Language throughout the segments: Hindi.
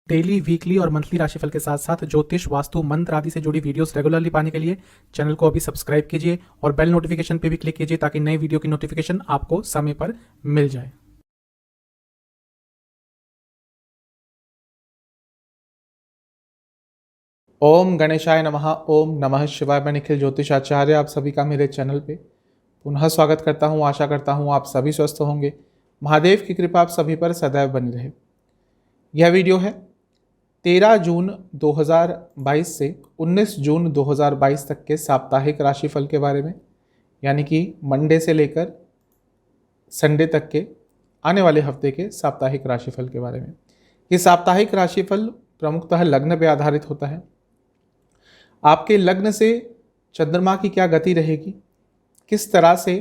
डेली, वीकली और मंथली राशिफल के साथ साथ ज्योतिष, वास्तु, मंत्र आदि से जुड़ी वीडियोस रेगुलरली पाने के लिए चैनल को अभी सब्सक्राइब कीजिए और बेल नोटिफिकेशन पे भी क्लिक कीजिए ताकि नई वीडियो की नोटिफिकेशन आपको समय पर मिल जाए। ओम गणेशाय नमः। ओम नमः शिवाय। मैं निखिल ज्योतिष आचार्य आप सभी का मेरे चैनल पे पुनः स्वागत करता हूँ। आशा करता हूँ आप सभी स्वस्थ होंगे। महादेव की कृपा आप सभी पर सदैव बनी रहे। यह वीडियो है 13 जून 2022 से 19 जून 2022 तक के साप्ताहिक राशिफल के बारे में, यानी कि मंडे से लेकर संडे तक के आने वाले हफ्ते के साप्ताहिक राशिफल के बारे में। ये साप्ताहिक राशिफल प्रमुखतः लग्न पर आधारित होता है। आपके लग्न से चंद्रमा की क्या गति रहेगी, किस तरह से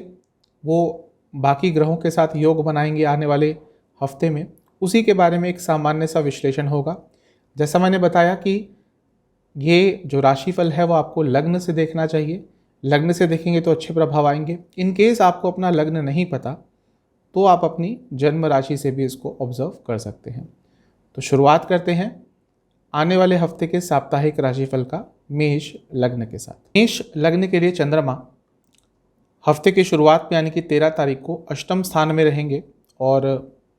वो बाकी ग्रहों के साथ योग बनाएंगे आने वाले हफ्ते में, उसी के बारे में एक सामान्य सा विश्लेषण होगा। जैसा मैंने बताया कि ये जो राशिफल है वो आपको लग्न से देखना चाहिए। लग्न से देखेंगे तो अच्छे प्रभाव आएंगे। इन केस आपको अपना लग्न नहीं पता तो आप अपनी जन्म राशि से भी इसको ऑब्जर्व कर सकते हैं। तो शुरुआत करते हैं आने वाले हफ्ते के साप्ताहिक राशिफल का मेष लग्न के साथ। मेष लग्न के लिए चंद्रमा हफ्ते की शुरुआत में यानी कि 13 तारीख को अष्टम स्थान में रहेंगे और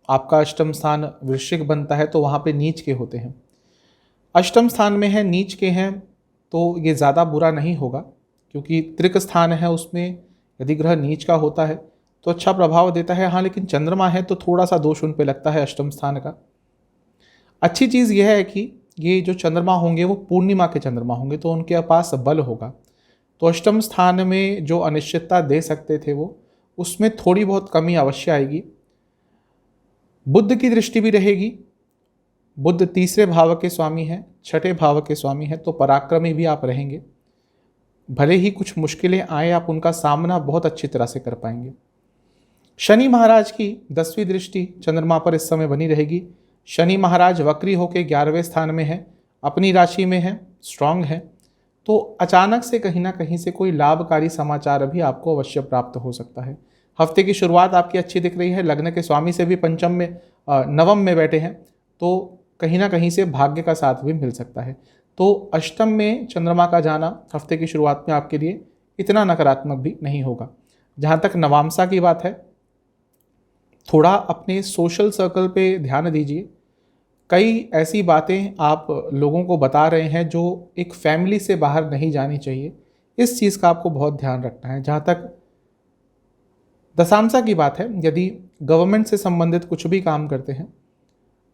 आपका अष्टम स्थान वृश्चिक बनता है तो वहाँ पे नीच के होते हैं। अष्टम स्थान में है, नीच के हैं तो ये ज़्यादा बुरा नहीं होगा, क्योंकि त्रिक स्थान है, उसमें यदि ग्रह नीच का होता है तो अच्छा प्रभाव देता है। हाँ, लेकिन चंद्रमा है तो थोड़ा सा दोष उन पे लगता है अष्टम स्थान का। अच्छी चीज़ यह है कि ये जो चंद्रमा होंगे वो पूर्णिमा के चंद्रमा होंगे तो उनके पास बल होगा। तो अष्टम स्थान में जो अनिश्चितता दे सकते थे वो उसमें थोड़ी बहुत कमी अवश्य आएगी। बुध की दृष्टि भी रहेगी। बुध तीसरे भाव के स्वामी हैं, छठे भाव के स्वामी हैं, तो पराक्रमी भी आप रहेंगे। भले ही कुछ मुश्किलें आए, आप उनका सामना बहुत अच्छी तरह से कर पाएंगे। शनि महाराज की 10वीं दृष्टि चंद्रमा पर इस समय बनी रहेगी। शनि महाराज वक्री होकर 11वें स्थान में है, अपनी राशि में है, स्ट्रांग है, तो अचानक से कहीं ना कहीं से कोई लाभकारी समाचार भी आपको अवश्य प्राप्त हो सकता है। हफ्ते की शुरुआत आपकी अच्छी दिख रही है। लग्न के स्वामी से भी पंचम में नवम में बैठे हैं तो कहीं ना कहीं से भाग्य का साथ भी मिल सकता है। तो अष्टम में चंद्रमा का जाना हफ्ते की शुरुआत में आपके लिए इतना नकारात्मक भी नहीं होगा। जहाँ तक नवामसा की बात है, थोड़ा अपने सोशल सर्कल पे ध्यान दीजिए। कई ऐसी बातें आप लोगों को बता रहे हैं जो एक फैमिली से बाहर नहीं जानी चाहिए, इस चीज़ का आपको बहुत ध्यान रखना है। जहाँ तक दशांशा की बात है, यदि गवर्नमेंट से संबंधित कुछ भी काम करते हैं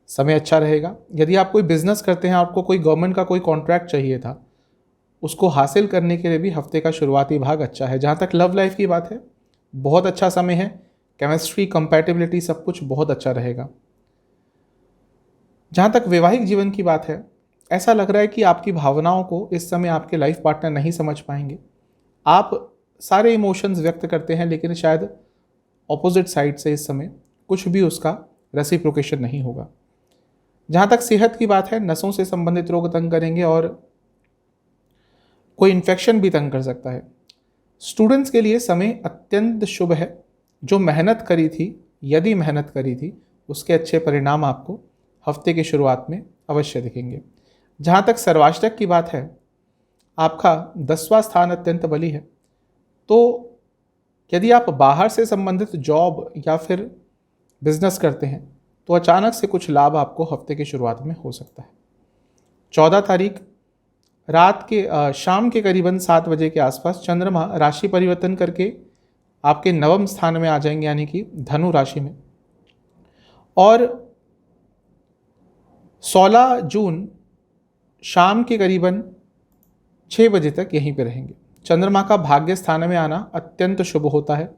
समय अच्छा रहेगा। यदि आप कोई बिजनेस करते हैं, आपको कोई गवर्नमेंट का कोई कॉन्ट्रैक्ट चाहिए था, उसको हासिल करने के लिए भी हफ्ते का शुरुआती भाग अच्छा है। जहाँ तक लव लाइफ की बात है, बहुत अच्छा समय है। केमिस्ट्री, कंपैटिबिलिटी सब कुछ बहुत अच्छा रहेगा। जहाँ तक वैवाहिक जीवन की बात है, ऐसा लग रहा है कि आपकी भावनाओं को इस समय आपके लाइफ पार्टनर नहीं समझ पाएंगे। आप सारे इमोशंस व्यक्त करते हैं लेकिन शायद ऑपोजिट साइड से इस समय कुछ भी उसका रेसिप्रोकेशन नहीं होगा। जहाँ तक सेहत की बात है, नसों से संबंधित रोग तंग करेंगे और कोई इन्फेक्शन भी तंग कर सकता है। स्टूडेंट्स के लिए समय अत्यंत शुभ है। जो मेहनत करी थी, यदि मेहनत करी थी, उसके अच्छे परिणाम आपको हफ्ते की शुरुआत में अवश्य दिखेंगे। जहाँ तक सर्वाष्टक की बात है, आपका 10वां स्थान अत्यंत बली है, तो यदि आप बाहर से संबंधित जॉब या फिर बिजनेस करते हैं तो अचानक से कुछ लाभ आपको हफ्ते की शुरुआत में हो सकता है। 14 तारीख रात के शाम के करीबन 7 बजे के आसपास चंद्रमा राशि परिवर्तन करके आपके नवम स्थान में आ जाएंगे, यानी कि धनु राशि में, और 16 जून शाम के करीबन 6 बजे तक यहीं पे रहेंगे। चंद्रमा का भाग्य स्थान में आना अत्यंत शुभ होता है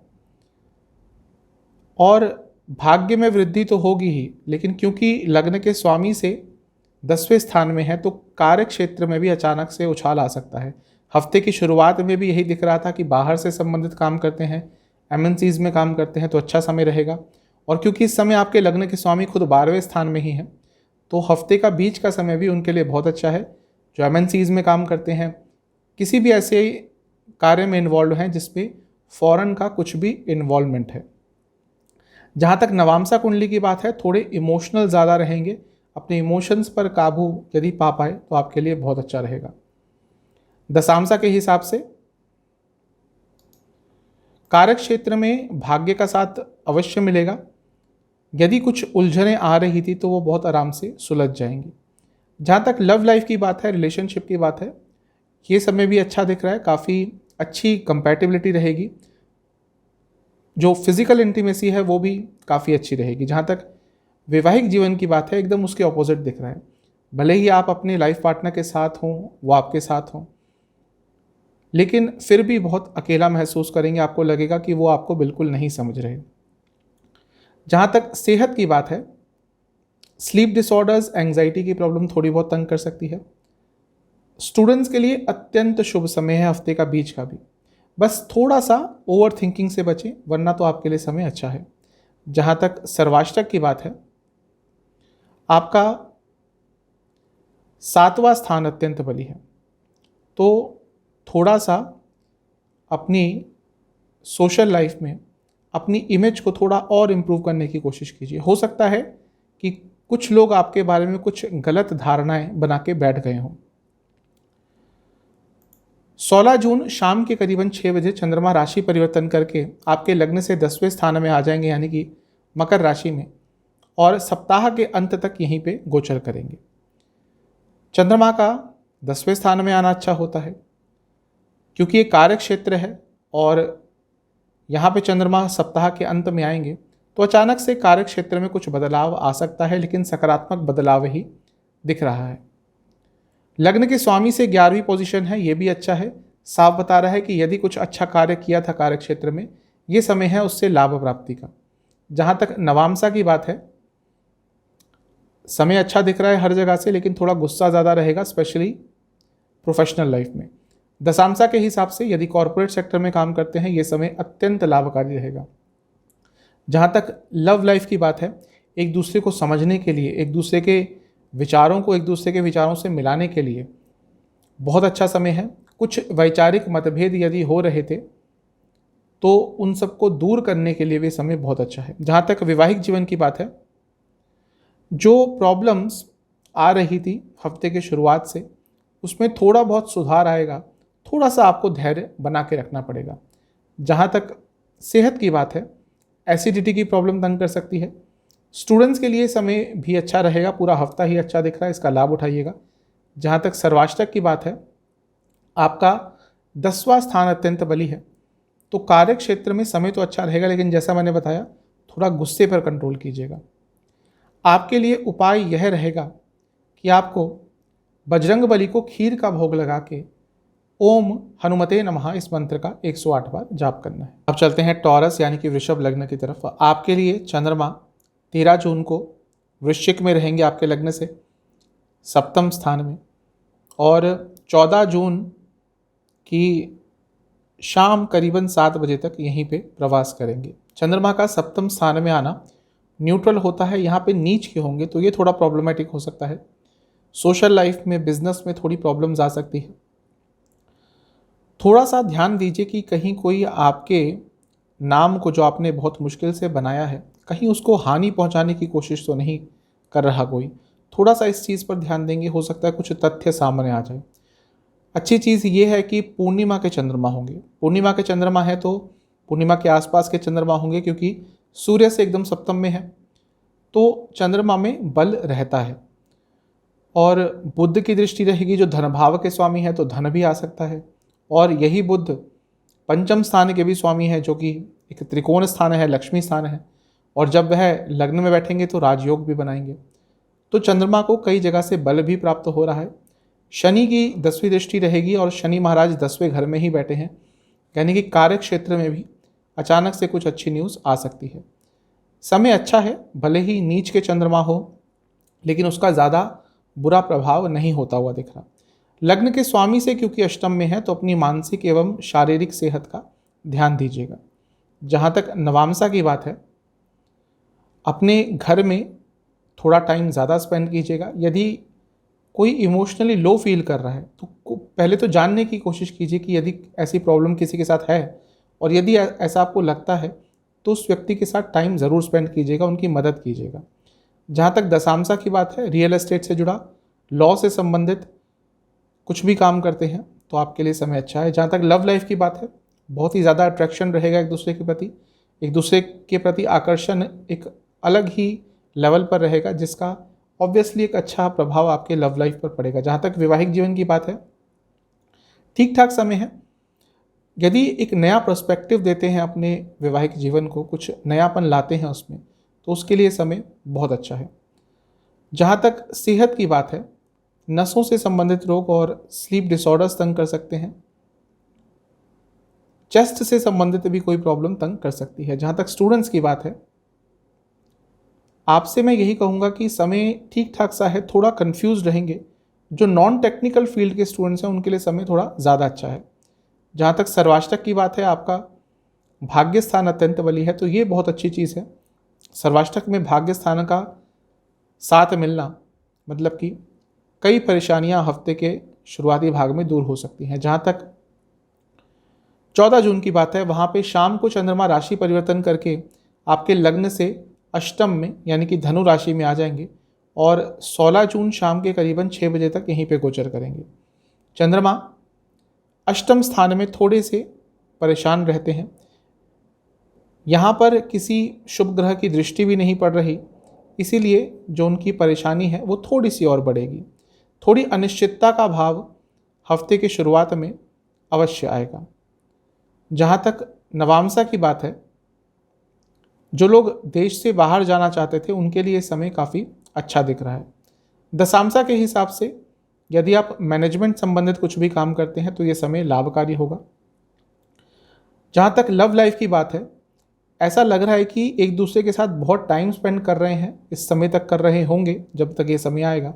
और भाग्य में वृद्धि तो होगी ही, लेकिन क्योंकि लग्न के स्वामी से 10वें स्थान में है तो कार्य क्षेत्र में भी अचानक से उछाल आ सकता है। हफ्ते की शुरुआत में भी यही दिख रहा था कि बाहर से संबंधित काम करते हैं, एमएनसीज में काम करते हैं तो अच्छा समय रहेगा। और क्योंकि इस समय आपके लग्न के स्वामी खुद 12वें स्थान में ही हैं तो हफ्ते का बीच का समय भी उनके लिए बहुत अच्छा है। जो एमएनसीज में काम करते हैं, किसी भी ऐसे कार्य में इन्वॉल्व हैं जिसमें फॉरेन का कुछ भी इन्वॉल्वमेंट है। जहाँ तक नवामसा कुंडली की बात है, थोड़े इमोशनल ज़्यादा रहेंगे, अपने इमोशंस पर काबू यदि पा पाए तो आपके लिए बहुत अच्छा रहेगा। दशांशा के हिसाब से कार्य क्षेत्र में भाग्य का साथ अवश्य मिलेगा। यदि कुछ उलझनें आ रही थी तो वो बहुत आराम से सुलझ जाएंगी। जहाँ तक लव लाइफ की बात है, रिलेशनशिप की बात है, ये समय भी अच्छा दिख रहा है। काफ़ी अच्छी कंपैटिबिलिटी रहेगी। जो फिजिकल इंटीमेसी है वो भी काफ़ी अच्छी रहेगी। जहाँ तक वैवाहिक जीवन की बात है, एकदम उसके ऑपोजिट दिख रहा है। भले ही आप अपने लाइफ पार्टनर के साथ हों, वो आपके साथ हों, लेकिन फिर भी बहुत अकेला महसूस करेंगे। आपको लगेगा कि वो आपको बिल्कुल नहीं समझ रहे। जहाँ तक सेहत की बात है, स्लीप डिसऑर्डर्स, एंग्जाइटी की प्रॉब्लम थोड़ी बहुत तंग कर सकती है। स्टूडेंट्स के लिए अत्यंत शुभ समय है, हफ्ते का बीच का भी। बस थोड़ा सा ओवर थिंकिंग से बचें, वरना तो आपके लिए समय अच्छा है। जहाँ तक सर्वाष्टक की बात है, आपका 7वां स्थान अत्यंत बली है, तो थोड़ा सा अपनी सोशल लाइफ में अपनी इमेज को थोड़ा और इम्प्रूव करने की कोशिश कीजिए। हो सकता है कि कुछ लोग आपके बारे में कुछ गलत धारणाएं बना के बैठ गए हों। 16 जून शाम के करीबन 6 बजे चंद्रमा राशि परिवर्तन करके आपके लग्न से 10वें स्थान में आ जाएंगे, यानी कि मकर राशि में, और सप्ताह के अंत तक यहीं पे गोचर करेंगे। चंद्रमा का 10वें स्थान में आना अच्छा होता है क्योंकि ये कार्य क्षेत्र है, और यहाँ पे चंद्रमा सप्ताह के अंत में आएंगे तो अचानक से कार्य क्षेत्र में कुछ बदलाव आ सकता है, लेकिन सकारात्मक बदलाव ही दिख रहा है। लग्न के स्वामी से 11वीं पोजीशन है, ये भी अच्छा है। साफ बता रहा है कि यदि कुछ अच्छा कार्य किया था कार्य क्षेत्र में, ये समय है उससे लाभ प्राप्ति का। जहाँ तक नवामसा की बात है, समय अच्छा दिख रहा है हर जगह से, लेकिन थोड़ा गुस्सा ज़्यादा रहेगा, स्पेशली प्रोफेशनल लाइफ में। दशांशा के हिसाब से यदि कॉर्पोरेट सेक्टर में काम करते हैं, ये समय अत्यंत लाभकारी रहेगा। जहाँ तक लव लाइफ की बात है, एक दूसरे को समझने के लिए, एक दूसरे के विचारों को एक दूसरे के विचारों से मिलाने के लिए बहुत अच्छा समय है। कुछ वैचारिक मतभेद यदि हो रहे थे तो उन सबको दूर करने के लिए भी समय बहुत अच्छा है। जहाँ तक वैवाहिक जीवन की बात है, जो प्रॉब्लम्स आ रही थी हफ्ते के शुरुआत से, उसमें थोड़ा बहुत सुधार आएगा। थोड़ा सा आपको धैर्य बना के रखना पड़ेगा। जहाँ तक सेहत की बात है, एसिडिटी की प्रॉब्लम तंग कर सकती है। स्टूडेंट्स के लिए समय भी अच्छा रहेगा, पूरा हफ्ता ही अच्छा दिख रहा है, इसका लाभ उठाइएगा। जहाँ तक सर्वाष्टक की बात है, आपका 10वां स्थान अत्यंत बली है, तो कार्य क्षेत्र में समय तो अच्छा रहेगा, लेकिन जैसा मैंने बताया थोड़ा गुस्से पर कंट्रोल कीजिएगा। आपके लिए उपाय यह रहेगा कि आपको बजरंग बली को खीर का भोग लगा के ओम हनुमते नमः इस मंत्र का 108 बार जाप करना है। अब चलते हैं टॉरस यानी कि वृषभ लग्न की तरफ। आपके लिए चंद्रमा 13 जून को वृश्चिक में रहेंगे, आपके लग्न से 7वें स्थान में, और 14 जून की शाम करीबन 7 बजे तक यहीं पे प्रवास करेंगे। चंद्रमा का 7वें स्थान में आना न्यूट्रल होता है, यहाँ पे नीच के होंगे तो ये थोड़ा प्रॉब्लमेटिक हो सकता है। सोशल लाइफ में, बिजनेस में थोड़ी प्रॉब्लम्स आ सकती है। थोड़ा सा ध्यान दीजिए कि कहीं कोई आपके नाम को जो आपने बहुत मुश्किल से बनाया है, कहीं उसको हानि पहुंचाने की कोशिश तो नहीं कर रहा कोई। थोड़ा सा इस चीज़ पर ध्यान देंगे, हो सकता है कुछ तथ्य सामने आ जाए। अच्छी चीज़ ये है कि पूर्णिमा के चंद्रमा होंगे। पूर्णिमा के चंद्रमा है तो पूर्णिमा के आसपास के चंद्रमा होंगे, क्योंकि सूर्य से एकदम सप्तम में है तो चंद्रमा में बल रहता है। और बुध की दृष्टि रहेगी, जो धन भाव के स्वामी है, तो धन भी आ सकता है। और यही बुध पंचम स्थान के भी स्वामी है, जो कि एक त्रिकोण स्थान है, लक्ष्मी स्थान है, और जब वह लग्न में बैठेंगे तो राजयोग भी बनाएंगे। तो चंद्रमा को कई जगह से बल भी प्राप्त हो रहा है। शनि की 10वीं दृष्टि रहेगी और शनि महाराज 10वें घर में ही बैठे हैं, यानी कि कार्य क्षेत्र में भी अचानक से कुछ अच्छी न्यूज़ आ सकती है। समय अच्छा है, भले ही नीच के चंद्रमा हो, लेकिन उसका ज़्यादा बुरा प्रभाव नहीं होता हुआ दिख रहा। लग्न के स्वामी से क्योंकि अष्टम में है, तो अपनी मानसिक एवं शारीरिक सेहत का ध्यान दीजिएगा। जहाँ तक नवामसा की बात है, अपने घर में थोड़ा टाइम ज़्यादा स्पेंड कीजिएगा। यदि कोई इमोशनली लो फील कर रहा है तो पहले तो जानने की कोशिश कीजिए कि यदि ऐसी प्रॉब्लम किसी के साथ है, और यदि ऐसा आपको लगता है तो उस व्यक्ति के साथ टाइम ज़रूर स्पेंड कीजिएगा, उनकी मदद कीजिएगा। जहाँ तक दशांशा की बात है, रियल एस्टेट से जुड़ा, लॉ से संबंधित कुछ भी काम करते हैं तो आपके लिए समय अच्छा है। जहाँ तक लव लाइफ की बात है, बहुत ही ज़्यादा अट्रैक्शन रहेगा एक दूसरे के प्रति, एक दूसरे के प्रति आकर्षण एक अलग ही लेवल पर रहेगा, जिसका ऑब्वियसली एक अच्छा प्रभाव आपके लव लाइफ पर पड़ेगा। जहाँ तक वैवाहिक जीवन की बात है, ठीक ठाक समय है। यदि एक नया पर्सपेक्टिव देते हैं अपने वैवाहिक जीवन को, कुछ नयापन लाते हैं उसमें, तो उसके लिए समय बहुत अच्छा है। जहाँ तक सेहत की बात है, नसों से संबंधित रोग और स्लीप डिसऑर्डर्स तंग कर सकते हैं। चेस्ट से संबंधित भी कोई प्रॉब्लम तंग कर सकती है। जहाँ तक स्टूडेंट्स की बात है, आपसे मैं यही कहूँगा कि समय ठीक ठाक सा है, थोड़ा कंफ्यूज रहेंगे। जो नॉन टेक्निकल फील्ड के स्टूडेंट्स हैं उनके लिए समय थोड़ा ज़्यादा अच्छा है। जहाँ तक सर्वाष्टक की बात है, आपका भाग्य स्थान अत्यंत बली है, तो ये बहुत अच्छी चीज़ है। सर्वाष्टक में भाग्य स्थान का साथ मिलना मतलब कि कई परेशानियां हफ्ते के शुरुआती भाग में दूर हो सकती हैं। जहाँ तक 14 जून की बात है, वहाँ पे शाम को चंद्रमा राशि परिवर्तन करके आपके लग्न से अष्टम में यानी कि धनु राशि में आ जाएंगे और 16 जून शाम के करीबन 6 बजे तक यहीं पे गोचर करेंगे। चंद्रमा अष्टम स्थान में थोड़े से परेशान रहते हैं। यहाँ पर किसी शुभ ग्रह की दृष्टि भी नहीं पड़ रही, इसीलिए जो उनकी परेशानी है वो थोड़ी सी और बढ़ेगी। थोड़ी अनिश्चितता का भाव हफ्ते की शुरुआत में अवश्य आएगा। जहाँ तक नवामसा की बात है, जो लोग देश से बाहर जाना चाहते थे उनके लिए समय काफ़ी अच्छा दिख रहा है। दशांशा के हिसाब से यदि आप मैनेजमेंट संबंधित कुछ भी काम करते हैं तो ये समय लाभकारी होगा। जहाँ तक लव लाइफ की बात है, ऐसा लग रहा है कि एक दूसरे के साथ बहुत टाइम स्पेंड कर रहे हैं, इस समय तक कर रहे होंगे जब तक ये समय आएगा।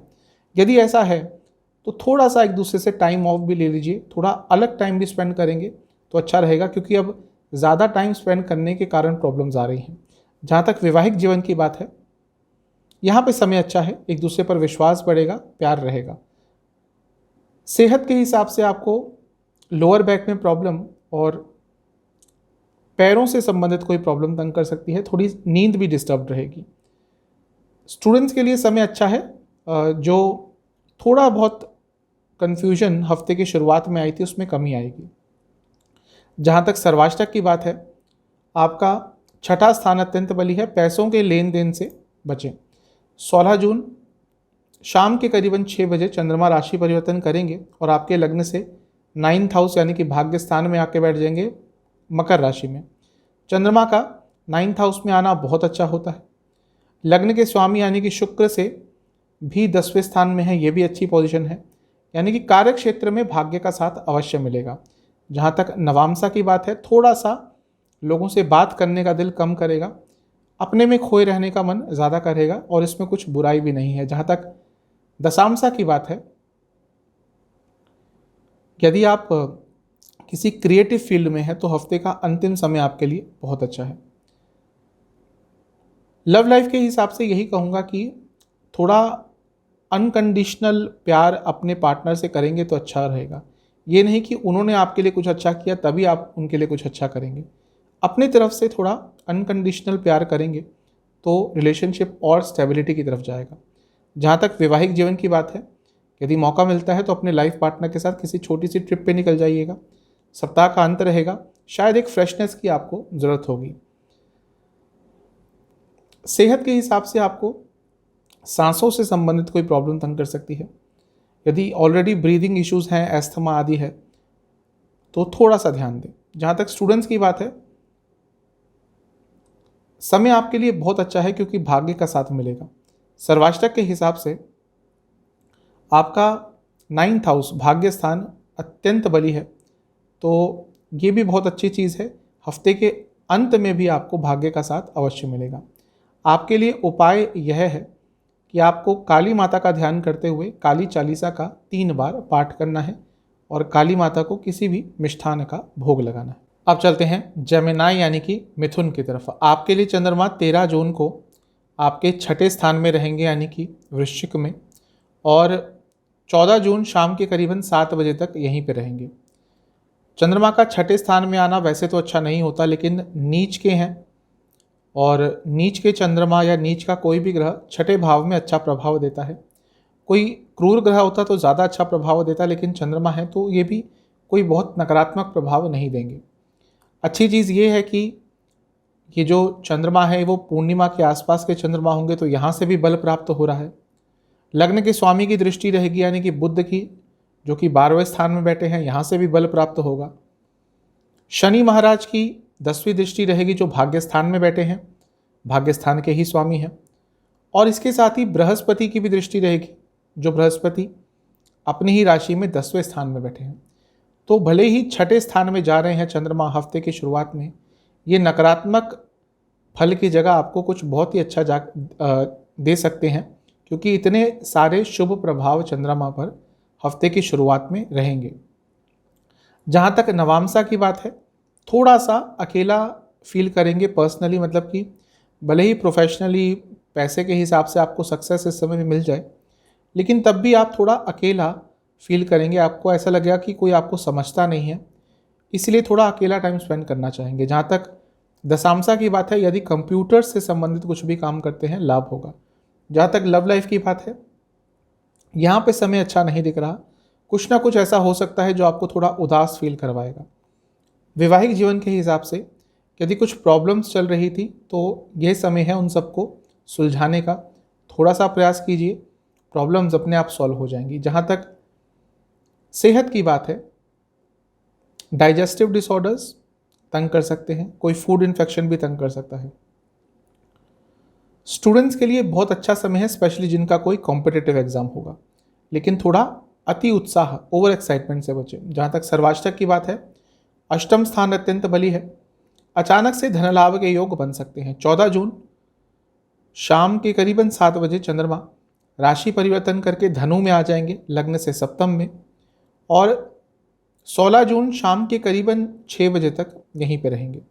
यदि ऐसा है तो थोड़ा सा एक दूसरे से टाइम ऑफ भी ले लीजिए, थोड़ा अलग टाइम भी स्पेंड करेंगे तो अच्छा रहेगा, क्योंकि अब ज़्यादा टाइम स्पेंड करने के कारण प्रॉब्लम्स आ रही हैं। जहाँ तक वैवाहिक जीवन की बात है, यहाँ पे समय अच्छा है, एक दूसरे पर विश्वास बढ़ेगा, प्यार रहेगा। सेहत के हिसाब से आपको लोअर बैक में प्रॉब्लम और पैरों से संबंधित कोई प्रॉब्लम तंग कर सकती है, थोड़ी नींद भी डिस्टर्ब रहेगी। स्टूडेंट्स के लिए समय अच्छा है। जो थोड़ा बहुत कन्फ्यूजन हफ्ते की शुरुआत में आई थी उसमें कमी आएगी। जहाँ तक सर्वाष्टक की बात है, आपका छठा स्थान अत्यंत बली है, पैसों के लेन देन से बचें। 16 जून शाम के करीबन 6 बजे चंद्रमा राशि परिवर्तन करेंगे और आपके लग्न से 9th हाउस यानी कि भाग्य स्थान में आके बैठ जाएंगे मकर राशि में। चंद्रमा का 9th हाउस में आना बहुत अच्छा होता है। लग्न के स्वामी यानी कि शुक्र से भी 10वें स्थान में है, ये भी अच्छी पोजीशन है, यानी कि कार्य क्षेत्र में भाग्य का साथ अवश्य मिलेगा। जहाँ तक नवामसा की बात है, थोड़ा सा लोगों से बात करने का दिल कम करेगा, अपने में खोए रहने का मन ज़्यादा करेगा और इसमें कुछ बुराई भी नहीं है। जहाँ तक दशांशा की बात है, यदि आप किसी क्रिएटिव फील्ड में है तो हफ्ते का अंतिम समय आपके लिए बहुत अच्छा है। लव लाइफ के हिसाब से यही कहूँगा कि थोड़ा अनकंडीशनल प्यार अपने पार्टनर से करेंगे तो अच्छा रहेगा। ये नहीं कि उन्होंने आपके लिए कुछ अच्छा किया तभी आप उनके लिए कुछ अच्छा करेंगे। अपनी तरफ से थोड़ा अनकंडीशनल प्यार करेंगे तो रिलेशनशिप और स्टेबिलिटी की तरफ जाएगा। जहाँ तक वैवाहिक जीवन की बात है, यदि मौका मिलता है तो अपने लाइफ पार्टनर के साथ किसी छोटी सी ट्रिप पे निकल जाइएगा। सप्ताह का अंत रहेगा, शायद एक फ्रेशनेस की आपको ज़रूरत होगी। सेहत के हिसाब से आपको सांसों से संबंधित कोई प्रॉब्लम तंग कर सकती है। यदि ऑलरेडी ब्रीदिंग इश्यूज़ हैं, एस्थमा आदि है, तो थोड़ा सा ध्यान दें। जहाँ तक स्टूडेंट्स की बात है, समय आपके लिए बहुत अच्छा है क्योंकि भाग्य का साथ मिलेगा। सर्वाष्टक के हिसाब से आपका 9th हाउस भाग्य स्थान अत्यंत बली है, तो ये भी बहुत अच्छी चीज़ है। हफ्ते के अंत में भी आपको भाग्य का साथ अवश्य मिलेगा। आपके लिए उपाय यह है कि आपको काली माता का ध्यान करते हुए काली चालीसा का 3 बार पाठ करना है और काली माता को किसी भी मिष्ठान का भोग लगाना है। अब चलते हैं जेमिनाई यानी कि मिथुन की तरफ। आपके लिए चंद्रमा 13 जून को आपके छठे स्थान में रहेंगे यानी कि वृश्चिक में, और 14 जून शाम के करीबन 7 बजे तक यहीं पे रहेंगे। चंद्रमा का छठे स्थान में आना वैसे तो अच्छा नहीं होता, लेकिन नीच के हैं और नीच के चंद्रमा या नीच का कोई भी ग्रह छठे भाव में अच्छा प्रभाव देता है। कोई क्रूर ग्रह होता तो ज़्यादा अच्छा प्रभाव देता, लेकिन चंद्रमा है तो ये भी कोई बहुत नकारात्मक प्रभाव नहीं देंगे। अच्छी चीज़ ये है कि ये जो चंद्रमा है वो पूर्णिमा के आसपास के चंद्रमा होंगे तो यहाँ से भी बल प्राप्त हो रहा है। लग्न के स्वामी की दृष्टि रहेगी, यानी कि बुध की, जो कि 12वें स्थान में बैठे हैं, यहाँ से भी बल प्राप्त होगा। शनि महाराज की 10वीं दृष्टि रहेगी, जो भाग्य स्थान में बैठे हैं, भाग्य स्थान के ही स्वामी हैं। और इसके साथ ही बृहस्पति की भी दृष्टि रहेगी, जो बृहस्पति अपनी ही राशि में 10वें स्थान में बैठे हैं। तो भले ही छठे स्थान में जा रहे हैं चंद्रमा हफ्ते की शुरुआत में, ये नकारात्मक फल की जगह आपको कुछ बहुत ही अच्छा दे सकते हैं, क्योंकि इतने सारे शुभ प्रभाव चंद्रमा पर हफ्ते की शुरुआत में रहेंगे। जहाँ तक नवामसा की बात है, थोड़ा सा अकेला फील करेंगे पर्सनली, मतलब कि भले ही प्रोफेशनली पैसे के हिसाब से आपको सक्सेस इस समय में मिल जाए, लेकिन तब भी आप थोड़ा अकेला फील करेंगे। आपको ऐसा लगेगा कि कोई आपको समझता नहीं है, इसलिए थोड़ा अकेला टाइम स्पेंड करना चाहेंगे। जहाँ तक दशांशा की बात है, यदि कंप्यूटर से संबंधित कुछ भी काम करते हैं लाभ होगा। जहाँ तक लव लाइफ की बात है, यहाँ पे समय अच्छा नहीं दिख रहा, कुछ ना कुछ ऐसा हो सकता है जो आपको थोड़ा उदास फील करवाएगा। वैवाहिक जीवन के हिसाब से यदि कुछ प्रॉब्लम्स चल रही थी तो यह समय है उन सबको सुलझाने का। थोड़ा सा प्रयास कीजिए, प्रॉब्लम्स अपने आप सॉल्व हो जाएंगी। जहाँ तक सेहत की बात है, डाइजेस्टिव डिसऑर्डर्स तंग कर सकते हैं, कोई फूड इन्फेक्शन भी तंग कर सकता है। स्टूडेंट्स के लिए बहुत अच्छा समय है, स्पेशली जिनका कोई कॉम्पिटिटिव एग्जाम होगा, लेकिन थोड़ा अति उत्साह, ओवर एक्साइटमेंट से बचें। जहाँ तक सर्वाष्टक की बात है, अष्टम स्थान अत्यंत बली है, अचानक से धन लाभ के योग बन सकते हैं। 14 जून शाम के करीबन 7 बजे चंद्रमा राशि परिवर्तन करके धनु में आ जाएंगे, लग्न से सप्तम में, और 16 जून शाम के करीबन 6 बजे तक यहीं पे रहेंगे।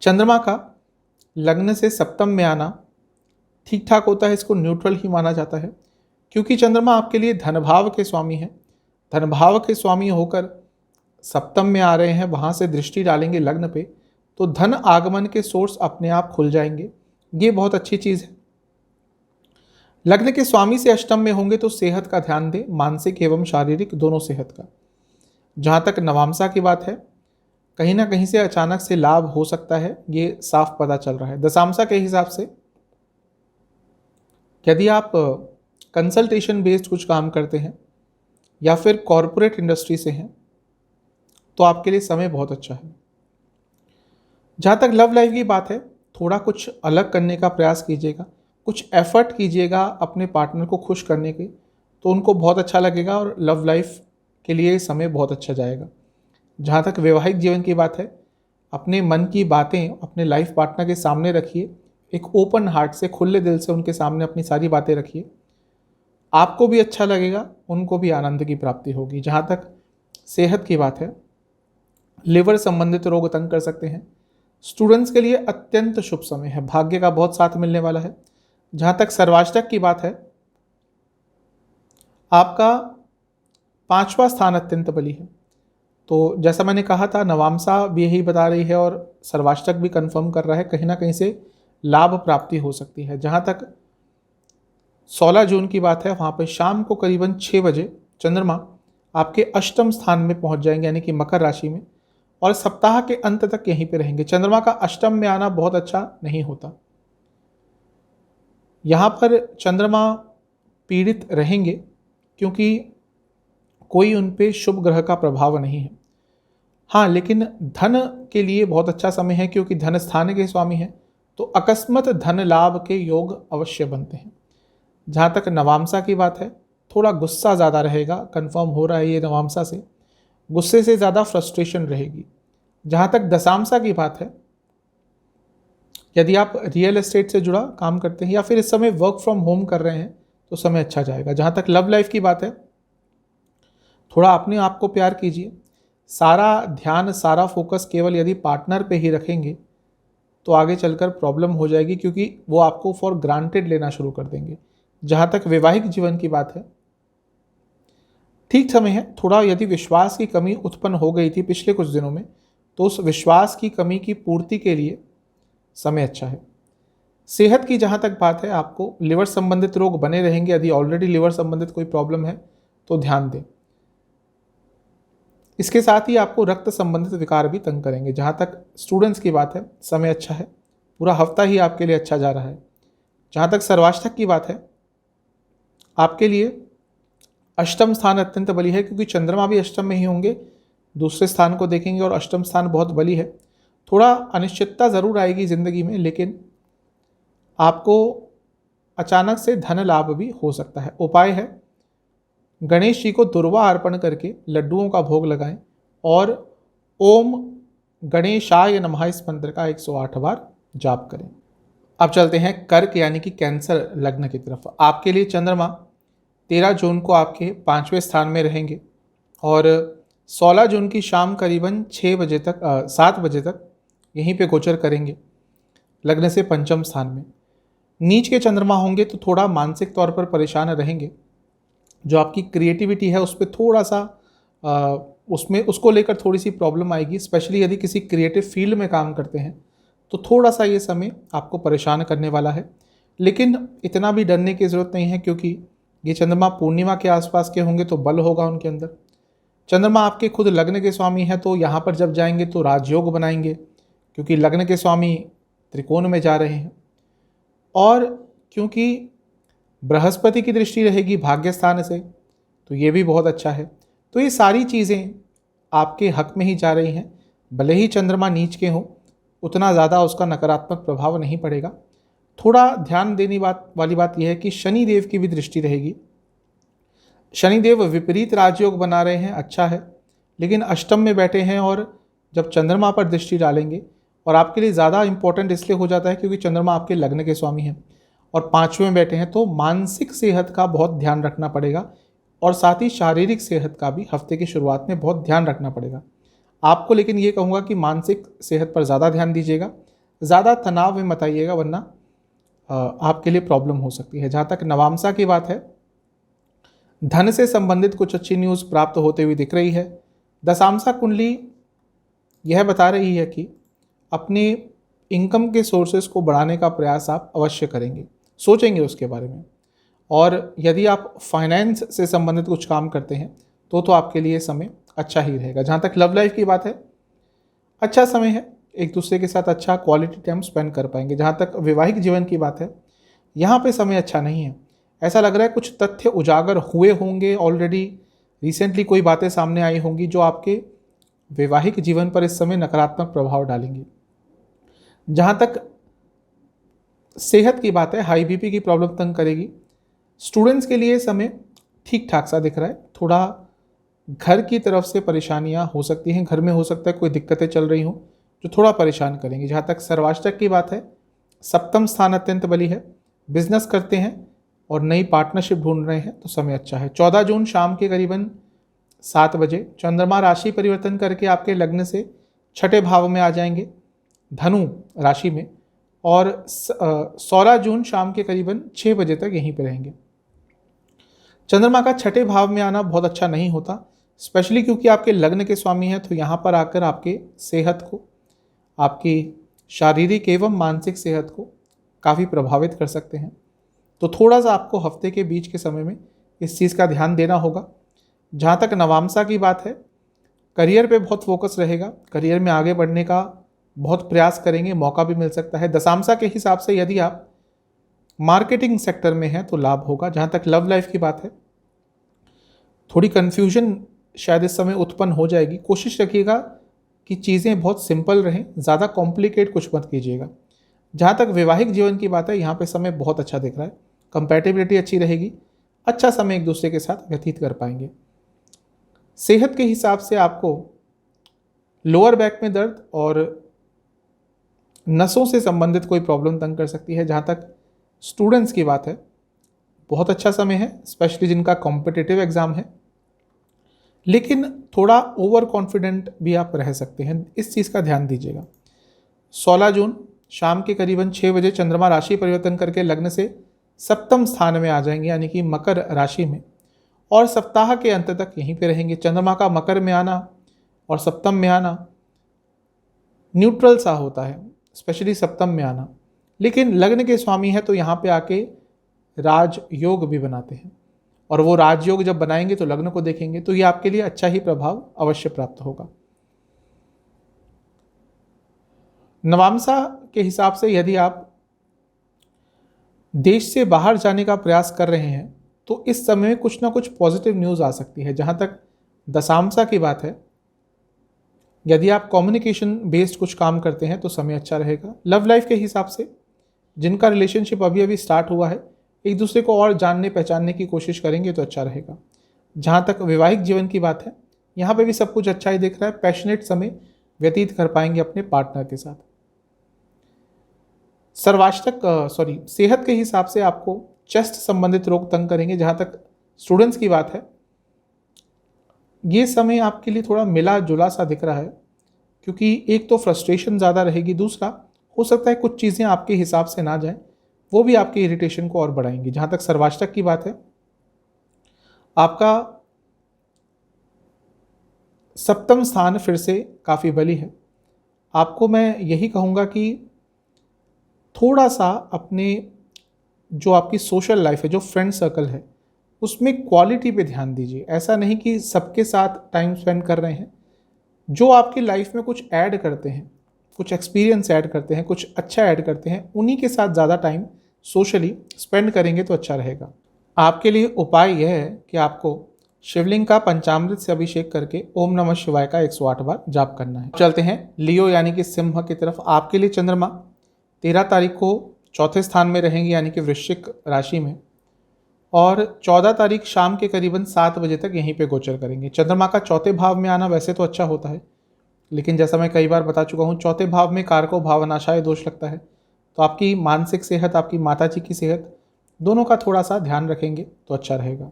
चंद्रमा का लग्न से सप्तम में आना ठीक ठाक होता है, इसको न्यूट्रल ही माना जाता है, क्योंकि चंद्रमा आपके लिए धन भाव के स्वामी हैं। धन भाव के स्वामी होकर सप्तम में आ रहे हैं, वहाँ से दृष्टि डालेंगे लग्न पे, तो धन आगमन के सोर्स अपने आप खुल जाएंगे। ये बहुत अच्छी चीज़ है। लग्न के स्वामी से अष्टम में होंगे तो सेहत का ध्यान दें, मानसिक एवं शारीरिक दोनों सेहत का। जहाँ तक नवामसा की बात है, कहीं ना कहीं से अचानक से लाभ हो सकता है, ये साफ पता चल रहा है। दशांशा के हिसाब से यदि आप कंसल्टेशन बेस्ड कुछ काम करते हैं या फिर कॉरपोरेट इंडस्ट्री से हैं तो आपके लिए समय बहुत अच्छा है। जहाँ तक लव लाइफ की बात है, थोड़ा कुछ अलग करने का प्रयास कीजिएगा, कुछ एफर्ट कीजिएगा अपने पार्टनर को खुश करने के, तो उनको बहुत अच्छा लगेगा और लव लाइफ के लिए समय बहुत अच्छा जाएगा। जहाँ तक वैवाहिक जीवन की बात है, अपने मन की बातें अपने लाइफ पार्टनर के सामने रखिए, एक ओपन हार्ट से, खुले दिल से उनके सामने अपनी सारी बातें रखिए। आपको भी अच्छा लगेगा, उनको भी आनंद की प्राप्ति होगी। जहाँ तक सेहत की बात है, लिवर संबंधित रोग तंग कर सकते हैं। स्टूडेंट्स के लिए अत्यंत शुभ समय है, भाग्य का बहुत साथ मिलने वाला है। जहाँ तक सर्वाष्टक की बात है, आपका 5वां स्थान अत्यंत बली है, तो जैसा मैंने कहा था नवामसा भी यही बता रही है और सर्वाष्टक भी कंफर्म कर रहा है, कहीं ना कहीं से लाभ प्राप्ति हो सकती है। जहाँ तक 16 जून की बात है, वहाँ पर शाम को करीबन 6 बजे चंद्रमा आपके अष्टम स्थान में पहुँच जाएंगे, यानी कि मकर राशि में, और सप्ताह के अंत तक यहीं पे रहेंगे। चंद्रमा का अष्टम में आना बहुत अच्छा नहीं होता। यहाँ पर चंद्रमा पीड़ित रहेंगे क्योंकि कोई उन पे शुभ ग्रह का प्रभाव नहीं है। हाँ, लेकिन धन के लिए बहुत अच्छा समय है, क्योंकि धन स्थान के स्वामी हैं, तो अकस्मात धन लाभ के योग अवश्य बनते हैं। जहाँ तक नवामसा की बात है, थोड़ा गुस्सा ज़्यादा रहेगा, कंफर्म हो रहा है ये नवामसा से, गुस्से से ज़्यादा फ्रस्ट्रेशन रहेगी। जहाँ तक दशामसा की बात है, यदि आप रियल एस्टेट से जुड़ा काम करते हैं या फिर इस समय वर्क फ्रॉम होम कर रहे हैं तो समय अच्छा जाएगा। जहाँ तक लव लाइफ की बात है, थोड़ा अपने आप को प्यार कीजिए, सारा ध्यान, सारा फोकस केवल यदि पार्टनर पे ही रखेंगे तो आगे चलकर प्रॉब्लम हो जाएगी, क्योंकि वो आपको फॉर ग्रांटेड लेना शुरू कर देंगे। जहाँ तक वैवाहिक जीवन की बात है, ठीक समय है। थोड़ा यदि विश्वास की कमी उत्पन्न हो गई थी पिछले कुछ दिनों में, तो उस विश्वास की कमी की पूर्ति के लिए समय अच्छा है। सेहत की जहाँ तक बात है, आपको लिवर संबंधित रोग बने रहेंगे। यदि ऑलरेडी लिवर संबंधित कोई प्रॉब्लम है तो ध्यान दें। इसके साथ ही आपको रक्त संबंधित विकार भी तंग करेंगे। जहाँ तक स्टूडेंट्स की बात है, समय अच्छा है, पूरा हफ्ता ही आपके लिए अच्छा जा रहा है। जहाँ तक सर्वाष्टक की बात है, आपके लिए अष्टम स्थान अत्यंत बली है, क्योंकि चंद्रमा भी अष्टम में ही होंगे। दूसरे स्थान को देखेंगे और अष्टम स्थान बहुत बली है। थोड़ा अनिश्चितता ज़रूर आएगी ज़िंदगी में, लेकिन आपको अचानक से धन लाभ भी हो सकता है। उपाय है, गणेश जी को दुर्वा अर्पण करके लड्डुओं का भोग लगाएं और ओम गणेशाय नमः इस मंत्र का 108 बार जाप करें। अब चलते हैं कर्क यानी कि कैंसर लग्न की तरफ। आपके लिए चंद्रमा 13 जून को आपके 5वें स्थान में रहेंगे और 16 जून की शाम करीबन 7 बजे तक यहीं पे गोचर करेंगे लग्न से पंचम स्थान में। नीच के चंद्रमा होंगे तो थोड़ा मानसिक तौर पर परेशान रहेंगे। जो आपकी क्रिएटिविटी है उस पर थोड़ा सा उसमें उसको लेकर थोड़ी सी प्रॉब्लम आएगी। स्पेशली यदि किसी क्रिएटिव फील्ड में काम करते हैं तो थोड़ा सा ये समय आपको परेशान करने वाला है। लेकिन इतना भी डरने की ज़रूरत नहीं है, क्योंकि ये चंद्रमा पूर्णिमा के आसपास के होंगे तो बल होगा उनके अंदर। चंद्रमा आपके खुद लग्न के स्वामी हैं, तो यहाँ पर जब जाएंगे तो राजयोग बनाएंगे, क्योंकि लग्न के स्वामी त्रिकोण में जा रहे हैं। और क्योंकि बृहस्पति की दृष्टि रहेगी भाग्य स्थान से, तो ये भी बहुत अच्छा है। तो ये सारी चीज़ें आपके हक में ही जा रही हैं। भले ही चंद्रमा नीच के हों, उतना ज़्यादा उसका नकारात्मक प्रभाव नहीं पड़ेगा। थोड़ा ध्यान देने वाली बात यह है कि शनि देव की भी दृष्टि रहेगी। शनिदेव विपरीत राजयोग बना रहे हैं, अच्छा है, लेकिन अष्टम में बैठे हैं और जब चंद्रमा पर दृष्टि डालेंगे, और आपके लिए ज़्यादा इंपॉर्टेंट इसलिए हो जाता है क्योंकि चंद्रमा आपके लग्न के स्वामी हैं और 5वें में बैठे हैं, तो मानसिक सेहत का बहुत ध्यान रखना पड़ेगा और साथ ही शारीरिक सेहत का भी हफ्ते की शुरुआत में बहुत ध्यान रखना पड़ेगा आपको। लेकिन ये कहूँगा कि मानसिक सेहत पर ज़्यादा ध्यान दीजिएगा, ज़्यादा तनाव में मत आइएगा, वरना आपके लिए प्रॉब्लम हो सकती है। जहाँ तक नवामसा की बात है, धन से संबंधित कुछ अच्छी न्यूज़ प्राप्त होते हुए दिख रही है। दशांशा कुंडली यह बता रही है कि अपने इनकम के सोर्सेज को बढ़ाने का प्रयास आप अवश्य करेंगे, सोचेंगे उसके बारे में। और यदि आप फाइनेंस से संबंधित कुछ काम करते हैं तो आपके लिए समय अच्छा ही रहेगा। जहाँ तक लव लाइफ की बात है, अच्छा समय है, एक दूसरे के साथ अच्छा क्वालिटी टाइम स्पेंड कर पाएंगे। जहाँ तक वैवाहिक जीवन की बात है, यहाँ पे समय अच्छा नहीं है। ऐसा लग रहा है कुछ तथ्य उजागर हुए होंगे, ऑलरेडी रिसेंटली कोई बातें सामने आई होंगी जो आपके वैवाहिक जीवन पर इस समय नकारात्मक प्रभाव डालेंगी। जहाँ तक सेहत की बात है, हाई बीपी की प्रॉब्लम तंग करेगी। स्टूडेंट्स के लिए समय ठीक ठाक सा दिख रहा है। थोड़ा घर की तरफ से परेशानियां हो सकती हैं, घर में हो सकता है कोई दिक्कतें चल रही हों जो थोड़ा परेशान करेंगी। जहाँ तक सर्वाष्टक की बात है, सप्तम स्थान अत्यंत बली है। बिजनेस करते हैं और नई पार्टनरशिप ढूंढ रहे हैं तो समय अच्छा है। 14 जून शाम के करीबन 7 बजे चंद्रमा राशि परिवर्तन करके आपके लग्न से 6ठे भाव में आ जाएंगे, धनु राशि में, और 16 जून शाम के करीबन 6 बजे तक यहीं पर रहेंगे। चंद्रमा का 6ठे भाव में आना बहुत अच्छा नहीं होता, स्पेशली क्योंकि आपके लग्न के स्वामी हैं, तो यहाँ पर आकर आपके सेहत को, आपकी शारीरिक एवं मानसिक सेहत को काफ़ी प्रभावित कर सकते हैं। तो थोड़ा सा आपको हफ्ते के बीच के समय में इस चीज़ का ध्यान देना होगा। जहाँ तक नवामसा की बात है, करियर पे बहुत फोकस रहेगा, करियर में आगे बढ़ने का बहुत प्रयास करेंगे, मौका भी मिल सकता है। दशांशा के हिसाब से यदि आप मार्केटिंग सेक्टर में हैं तो लाभ होगा। जहाँ तक लव लाइफ की बात है, थोड़ी कन्फ्यूजन शायद इस समय उत्पन्न हो जाएगी। कोशिश रखिएगा कि चीज़ें बहुत सिंपल रहें, ज़्यादा कॉम्प्लिकेट कुछ मत कीजिएगा। जहाँ तक वैवाहिक जीवन की बात है, यहाँ पे समय बहुत अच्छा दिख रहा है, कंपैटिबिलिटी अच्छी रहेगी, अच्छा समय एक दूसरे के साथ व्यतीत कर पाएंगे। सेहत के हिसाब से आपको लोअर बैक में दर्द और नसों से संबंधित कोई प्रॉब्लम तंग कर सकती है। जहाँ तक स्टूडेंट्स की बात है, बहुत अच्छा समय है, स्पेशली जिनका कॉम्पिटिटिव एग्ज़ाम है, लेकिन थोड़ा ओवर कॉन्फिडेंट भी आप रह सकते हैं, इस चीज़ का ध्यान दीजिएगा। 16 जून शाम के करीबन 6 बजे चंद्रमा राशि परिवर्तन करके लग्न से सप्तम स्थान में आ जाएंगे, यानी कि मकर राशि में, और सप्ताह के अंत तक यहीं पे रहेंगे। चंद्रमा का मकर में आना और सप्तम में आना न्यूट्रल सा होता है, स्पेशली सप्तम में आना। लेकिन लग्न के स्वामी है तो यहाँ पे आके राजयोग भी बनाते हैं, और वो राजयोग जब बनाएंगे तो लग्न को देखेंगे, तो ये आपके लिए अच्छा ही प्रभाव अवश्य प्राप्त होगा। नवामसा के हिसाब से यदि आप देश से बाहर जाने का प्रयास कर रहे हैं तो इस समय में कुछ ना कुछ पॉजिटिव न्यूज़ आ सकती है। जहाँ तक दशांशा की बात है, यदि आप कम्युनिकेशन बेस्ड कुछ काम करते हैं तो समय अच्छा रहेगा। लव लाइफ के हिसाब से जिनका रिलेशनशिप अभी अभी स्टार्ट हुआ है, एक दूसरे को और जानने पहचानने की कोशिश करेंगे तो अच्छा रहेगा। जहाँ तक वैवाहिक जीवन की बात है, यहाँ पे भी सब कुछ अच्छा ही दिख रहा है। पैशनेट समय व्यतीत कर पाएंगे अपने पार्टनर के साथ। सेहत के हिसाब से आपको चेस्ट संबंधित रोग तंग करेंगे। जहाँ तक स्टूडेंट्स की बात है, ये समय आपके लिए थोड़ा मिला जुला सा दिख रहा है, क्योंकि एक तो फ्रस्ट्रेशन ज़्यादा रहेगी, दूसरा हो सकता है कुछ चीज़ें आपके हिसाब से ना जाएं, वो भी आपके इरिटेशन को और बढ़ाएंगी। जहाँ तक सर्वाष्टक की बात है, आपका सप्तम स्थान फिर से काफ़ी बली है। आपको मैं यही कहूँगा कि थोड़ा सा अपने जो आपकी सोशल लाइफ है, जो फ्रेंड सर्कल है, उसमें क्वालिटी पे ध्यान दीजिए। ऐसा नहीं कि सबके साथ टाइम स्पेंड कर रहे हैं, जो आपकी लाइफ में कुछ ऐड करते हैं, कुछ एक्सपीरियंस ऐड करते हैं, कुछ अच्छा ऐड करते हैं, उन्हीं के साथ ज़्यादा टाइम सोशली स्पेंड करेंगे तो अच्छा रहेगा। आपके लिए उपाय यह है कि आपको शिवलिंग का पंचामृत से अभिषेक करके ओम नमः शिवाय का 108 बार जाप करना है। चलते हैं लियो यानी कि सिंह की तरफ। आपके लिए चंद्रमा 13 तारीख को चौथे स्थान में रहेंगे यानी कि वृश्चिक राशि में, और 14 तारीख शाम के करीबन 7 बजे तक यहीं पे गोचर करेंगे। चंद्रमा का चौथे भाव में आना वैसे तो अच्छा होता है, लेकिन जैसा मैं कई बार बता चुका हूँ, चौथे भाव में कारको भावनाशाय दोष लगता है, तो आपकी मानसिक सेहत, आपकी माताजी की सेहत, दोनों का थोड़ा सा ध्यान रखेंगे तो अच्छा रहेगा।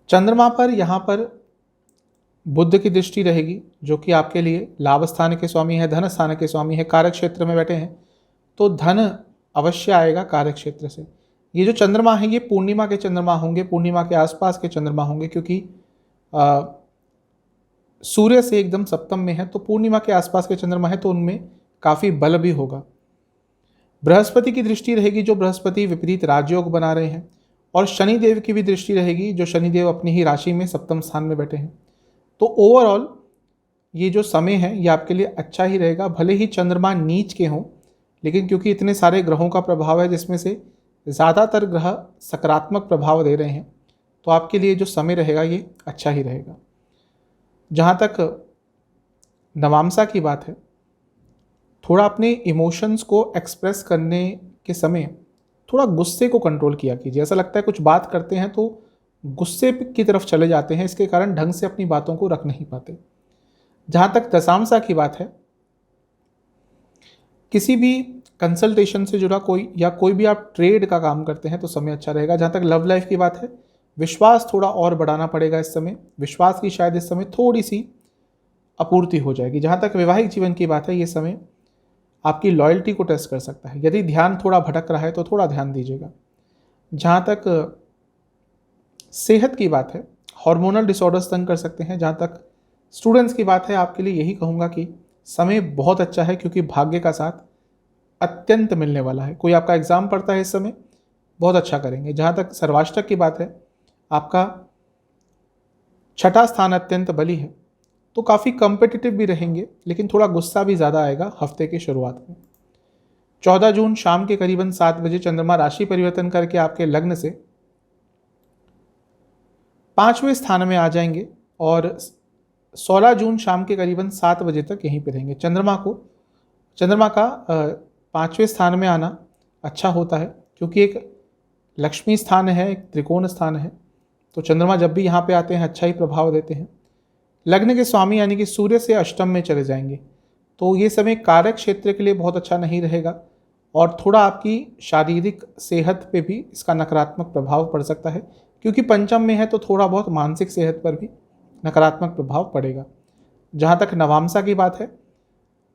चंद्रमा पर यहाँ पर बुध की दृष्टि रहेगी, जो कि आपके लिए लाभ स्थान के स्वामी है, धन स्थान के स्वामी है, कारक क्षेत्र में बैठे हैं, तो धन अवश्य आएगा कारक क्षेत्र से। ये जो चंद्रमा है ये पूर्णिमा के चंद्रमा होंगे, पूर्णिमा के आसपास के चंद्रमा होंगे, क्योंकि सूर्य से एकदम सप्तम में है, तो पूर्णिमा के आसपास के चंद्रमा है, तो उनमें काफ़ी बल भी होगा। बृहस्पति की दृष्टि रहेगी, जो बृहस्पति विपरीत राजयोग बना रहे हैं, और शनिदेव की भी दृष्टि रहेगी, जो शनिदेव अपनी ही राशि में सप्तम स्थान में बैठे हैं। तो ओवरऑल ये जो समय है ये आपके लिए अच्छा ही रहेगा। भले ही चंद्रमा नीच के हों, लेकिन क्योंकि इतने सारे ग्रहों का प्रभाव है जिसमें से ज़्यादातर ग्रह सकारात्मक प्रभाव दे रहे हैं, तो आपके लिए जो समय रहेगा ये अच्छा ही रहेगा। जहाँ तक नवामसा की बात है, थोड़ा अपने इमोशंस को एक्सप्रेस करने के समय थोड़ा गुस्से को कंट्रोल किया कीजिए। ऐसा लगता है कुछ बात करते हैं तो गुस्से की तरफ चले जाते हैं, इसके कारण ढंग से अपनी बातों को रख नहीं पाते। जहाँ तक दशांशा की बात है, किसी भी कंसल्टेशन से जुड़ा कोई या कोई भी आप ट्रेड का काम करते हैं तो समय अच्छा रहेगा। जहाँ तक लव लाइफ की बात है, विश्वास थोड़ा और बढ़ाना पड़ेगा इस समय, विश्वास की शायद इस समय थोड़ी सी आपूर्ति हो जाएगी। जहाँ तक वैवाहिक जीवन की बात है, ये समय आपकी लॉयल्टी को टेस्ट कर सकता है। यदि ध्यान थोड़ा भटक रहा है तो थोड़ा ध्यान दीजिएगा। जहाँ तक सेहत की बात है, हार्मोनल डिसऑर्डर्स तंग कर सकते हैं। जहाँ तक स्टूडेंट्स की बात है, आपके लिए यही कहूँगा कि समय बहुत अच्छा है, क्योंकि भाग्य का साथ अत्यंत मिलने वाला है। कोई आपका एग्ज़ाम पढ़ता है इस समय, बहुत अच्छा करेंगे। जहाँ तक सर्वाष्टक की बात है, आपका छठा स्थान अत्यंत बली है, तो काफ़ी कम्पिटिटिव भी रहेंगे, लेकिन थोड़ा गुस्सा भी ज़्यादा आएगा हफ्ते की शुरुआत में। 14 जून शाम के करीबन 7 बजे चंद्रमा राशि परिवर्तन करके आपके लग्न से 5वें स्थान में आ जाएंगे, और 16 जून शाम के करीबन 7 बजे तक यहीं पर रहेंगे। चंद्रमा का 5वें स्थान में आना अच्छा होता है, क्योंकि एक लक्ष्मी स्थान है, एक त्रिकोण स्थान है, तो चंद्रमा जब भी यहाँ पे आते हैं अच्छा ही प्रभाव देते हैं। लग्न के स्वामी यानी कि सूर्य से अष्टम में चले जाएंगे, तो ये समय कारक क्षेत्र के लिए बहुत अच्छा नहीं रहेगा, और थोड़ा आपकी शारीरिक सेहत पे भी इसका नकारात्मक प्रभाव पड़ सकता है, क्योंकि पंचम में है, तो थोड़ा बहुत मानसिक सेहत पर भी नकारात्मक प्रभाव पड़ेगा। जहाँ तक नवामसा की बात है,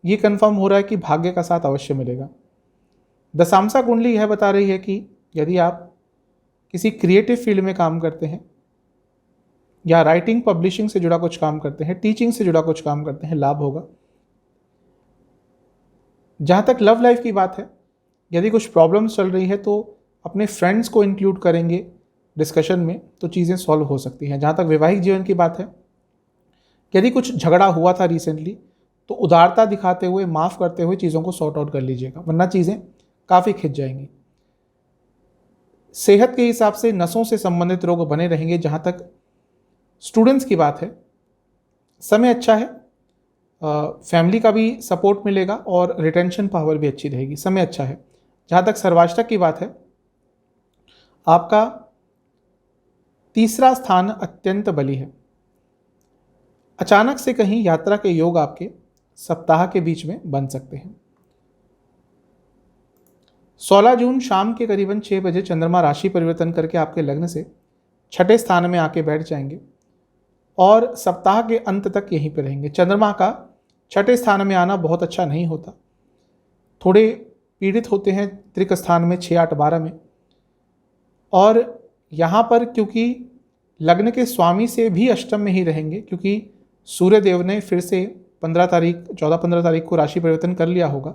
ये कंफर्म हो रहा है कि भाग्य का साथ अवश्य मिलेगा। दशामसा कुंडली यह बता रही है कि यदि आप किसी क्रिएटिव फील्ड में काम करते हैं, या राइटिंग पब्लिशिंग से जुड़ा कुछ काम करते हैं, टीचिंग से जुड़ा कुछ काम करते हैं, लाभ होगा। जहाँ तक लव लाइफ की बात है, यदि कुछ प्रॉब्लम्स चल रही है तो अपने फ्रेंड्स को इंक्लूड करेंगे डिस्कशन में तो चीज़ें सॉल्व हो सकती हैं। जहाँ तक वैवाहिक जीवन की बात है, यदि कुछ झगड़ा हुआ था रिसेंटली तो उदारता दिखाते हुए, माफ़ करते हुए चीज़ों को सॉर्ट आउट कर लीजिएगा, वरना चीज़ें काफ़ी खिंच जाएंगी। सेहत के हिसाब से नसों से संबंधित रोग बने रहेंगे। जहाँ तक स्टूडेंट्स की बात है, समय अच्छा है, फैमिली का भी सपोर्ट मिलेगा और रिटेंशन पावर भी अच्छी रहेगी, समय अच्छा है। जहाँ तक सर्वाष्टक की बात है, आपका तीसरा स्थान अत्यंत बली है। अचानक से कहीं यात्रा के योग आपके सप्ताह के बीच में बन सकते हैं। 16 जून शाम के करीबन 6 बजे चंद्रमा राशि परिवर्तन करके आपके लग्न से छठे स्थान में आके बैठ जाएंगे और सप्ताह के अंत तक यहीं पर रहेंगे। चंद्रमा का छठे स्थान में आना बहुत अच्छा नहीं होता, थोड़े पीड़ित होते हैं त्रिक स्थान में 6, 8, 12 में। और यहाँ पर क्योंकि लग्न के स्वामी से भी अष्टम में ही रहेंगे, क्योंकि सूर्य देव ने फिर से 14-15 तारीख को राशि परिवर्तन कर लिया होगा,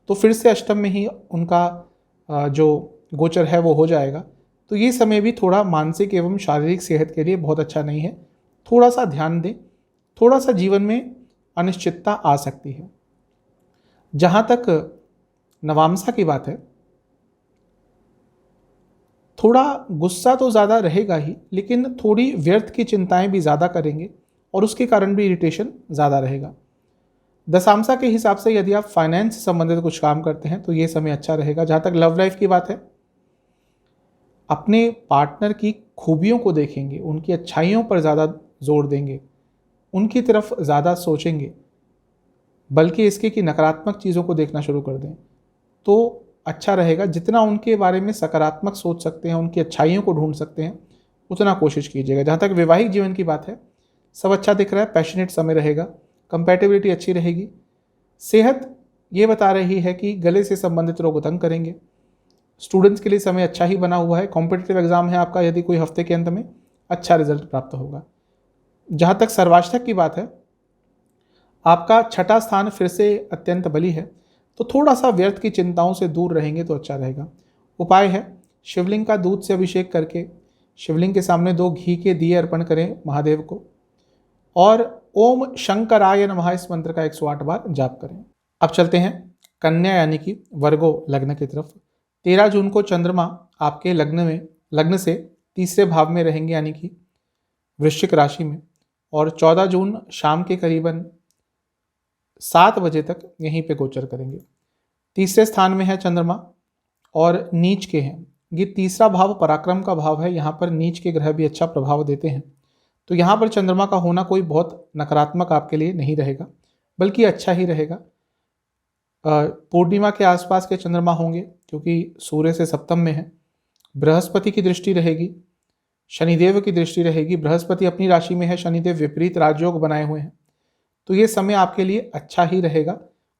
तो फिर से अष्टम में ही उनका जो गोचर है वो हो जाएगा। तो ये समय भी थोड़ा मानसिक एवं शारीरिक सेहत के लिए बहुत अच्छा नहीं है। थोड़ा सा ध्यान दें, थोड़ा सा जीवन में अनिश्चितता आ सकती है। जहाँ तक नवामसा की बात है, थोड़ा गुस्सा तो ज़्यादा रहेगा ही, लेकिन थोड़ी व्यर्थ की चिंताएं भी ज़्यादा करेंगे और उसके कारण भी इरिटेशन ज़्यादा रहेगा। दशांशा के हिसाब से यदि आप फाइनेंस से संबंधित कुछ काम करते हैं तो ये समय अच्छा रहेगा। जहाँ तक लव लाइफ की बात है, अपने पार्टनर की खूबियों को देखेंगे, उनकी अच्छाइयों पर ज़्यादा जोर देंगे, उनकी तरफ ज़्यादा सोचेंगे, बल्कि इसके कि नकारात्मक चीज़ों को देखना शुरू कर दें तो अच्छा रहेगा। जितना उनके बारे में सकारात्मक सोच सकते हैं, उनकी अच्छाइयों को ढूंढ सकते हैं, उतना कोशिश कीजिएगा। जहाँ तक वैवाहिक जीवन की बात है, सब अच्छा दिख रहा है, पैशनेट समय रहेगा, कंपैटिबिलिटी अच्छी रहेगी। सेहत ये बता रही है कि गले से संबंधित रोग तंग करेंगे। स्टूडेंट्स के लिए समय अच्छा ही बना हुआ है, कॉम्पिटिटिव एग्जाम है आपका, यदि कोई हफ्ते के अंत में अच्छा रिजल्ट प्राप्त होगा। जहाँ तक सर्वाष्टक की बात है, आपका छठा स्थान फिर से अत्यंत बली है, तो थोड़ा सा व्यर्थ की चिंताओं से दूर रहेंगे तो अच्छा रहेगा। उपाय है, शिवलिंग का दूध से अभिषेक करके शिवलिंग के सामने 2 घी के दिए अर्पण करें महादेव को और ओम शंकराय नमः इस मंत्र का 108 बार जाप करें। अब चलते हैं कन्या यानी कि वर्गो लग्न की तरफ। 13 जून को चंद्रमा आपके लग्न से तीसरे भाव में रहेंगे यानी कि वृश्चिक राशि में, और 14 जून शाम के करीबन 7 बजे तक यहीं पे गोचर करेंगे। तीसरे स्थान में है चंद्रमा और नीच के हैं। ये तीसरा भाव पराक्रम का भाव है, यहाँ पर नीच के ग्रह भी अच्छा प्रभाव देते हैं। तो यहाँ पर चंद्रमा का होना कोई बहुत नकारात्मक आपके लिए नहीं रहेगा, बल्कि अच्छा ही रहेगा। पूर्णिमा के आसपास के चंद्रमा होंगे क्योंकि सूर्य से सप्तम में है। बृहस्पति की दृष्टि रहेगी, शनिदेव की दृष्टि रहेगी। बृहस्पति अपनी राशि में है, शनिदेव विपरीत राजयोग बनाए हुए हैं। तो ये समय आपके लिए अच्छा ही रहेगा।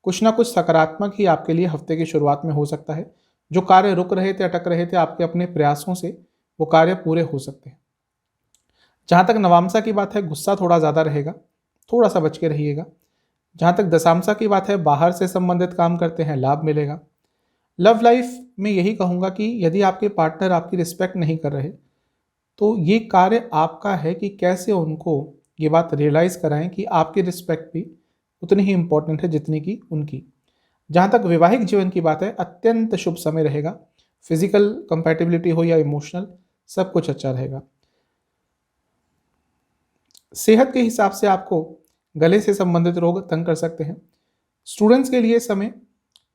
कुछ ना कुछ सकारात्मक ही आपके लिए हफ्ते की शुरुआत में हो सकता है। जो कार्य रुक रहे थे, अटक रहे थे, आपके अपने प्रयासों से वो कार्य पूरे हो सकते हैं। जहाँ तक नवामसा की बात है, गुस्सा थोड़ा ज़्यादा रहेगा, थोड़ा सा बच के रहिएगा। जहाँ तक दशामसा की बात है, बाहर से संबंधित काम करते हैं, लाभ मिलेगा। लव लाइफ में यही कहूँगा कि यदि आपके पार्टनर आपकी रिस्पेक्ट नहीं कर रहे तो ये कार्य आपका है कि कैसे उनको ये बात रियलाइज़ कराएं कि आपकी रिस्पेक्ट भी उतनी ही इम्पोर्टेंट है जितनी कि उनकी। जहाँ तक वैवाहिक जीवन की बात है, अत्यंत शुभ समय रहेगा। फिजिकल कंपैटिबिलिटी हो या इमोशनल, सब कुछ अच्छा रहेगा। सेहत के हिसाब से आपको गले से संबंधित रोग तंग कर सकते हैं। स्टूडेंट्स के लिए समय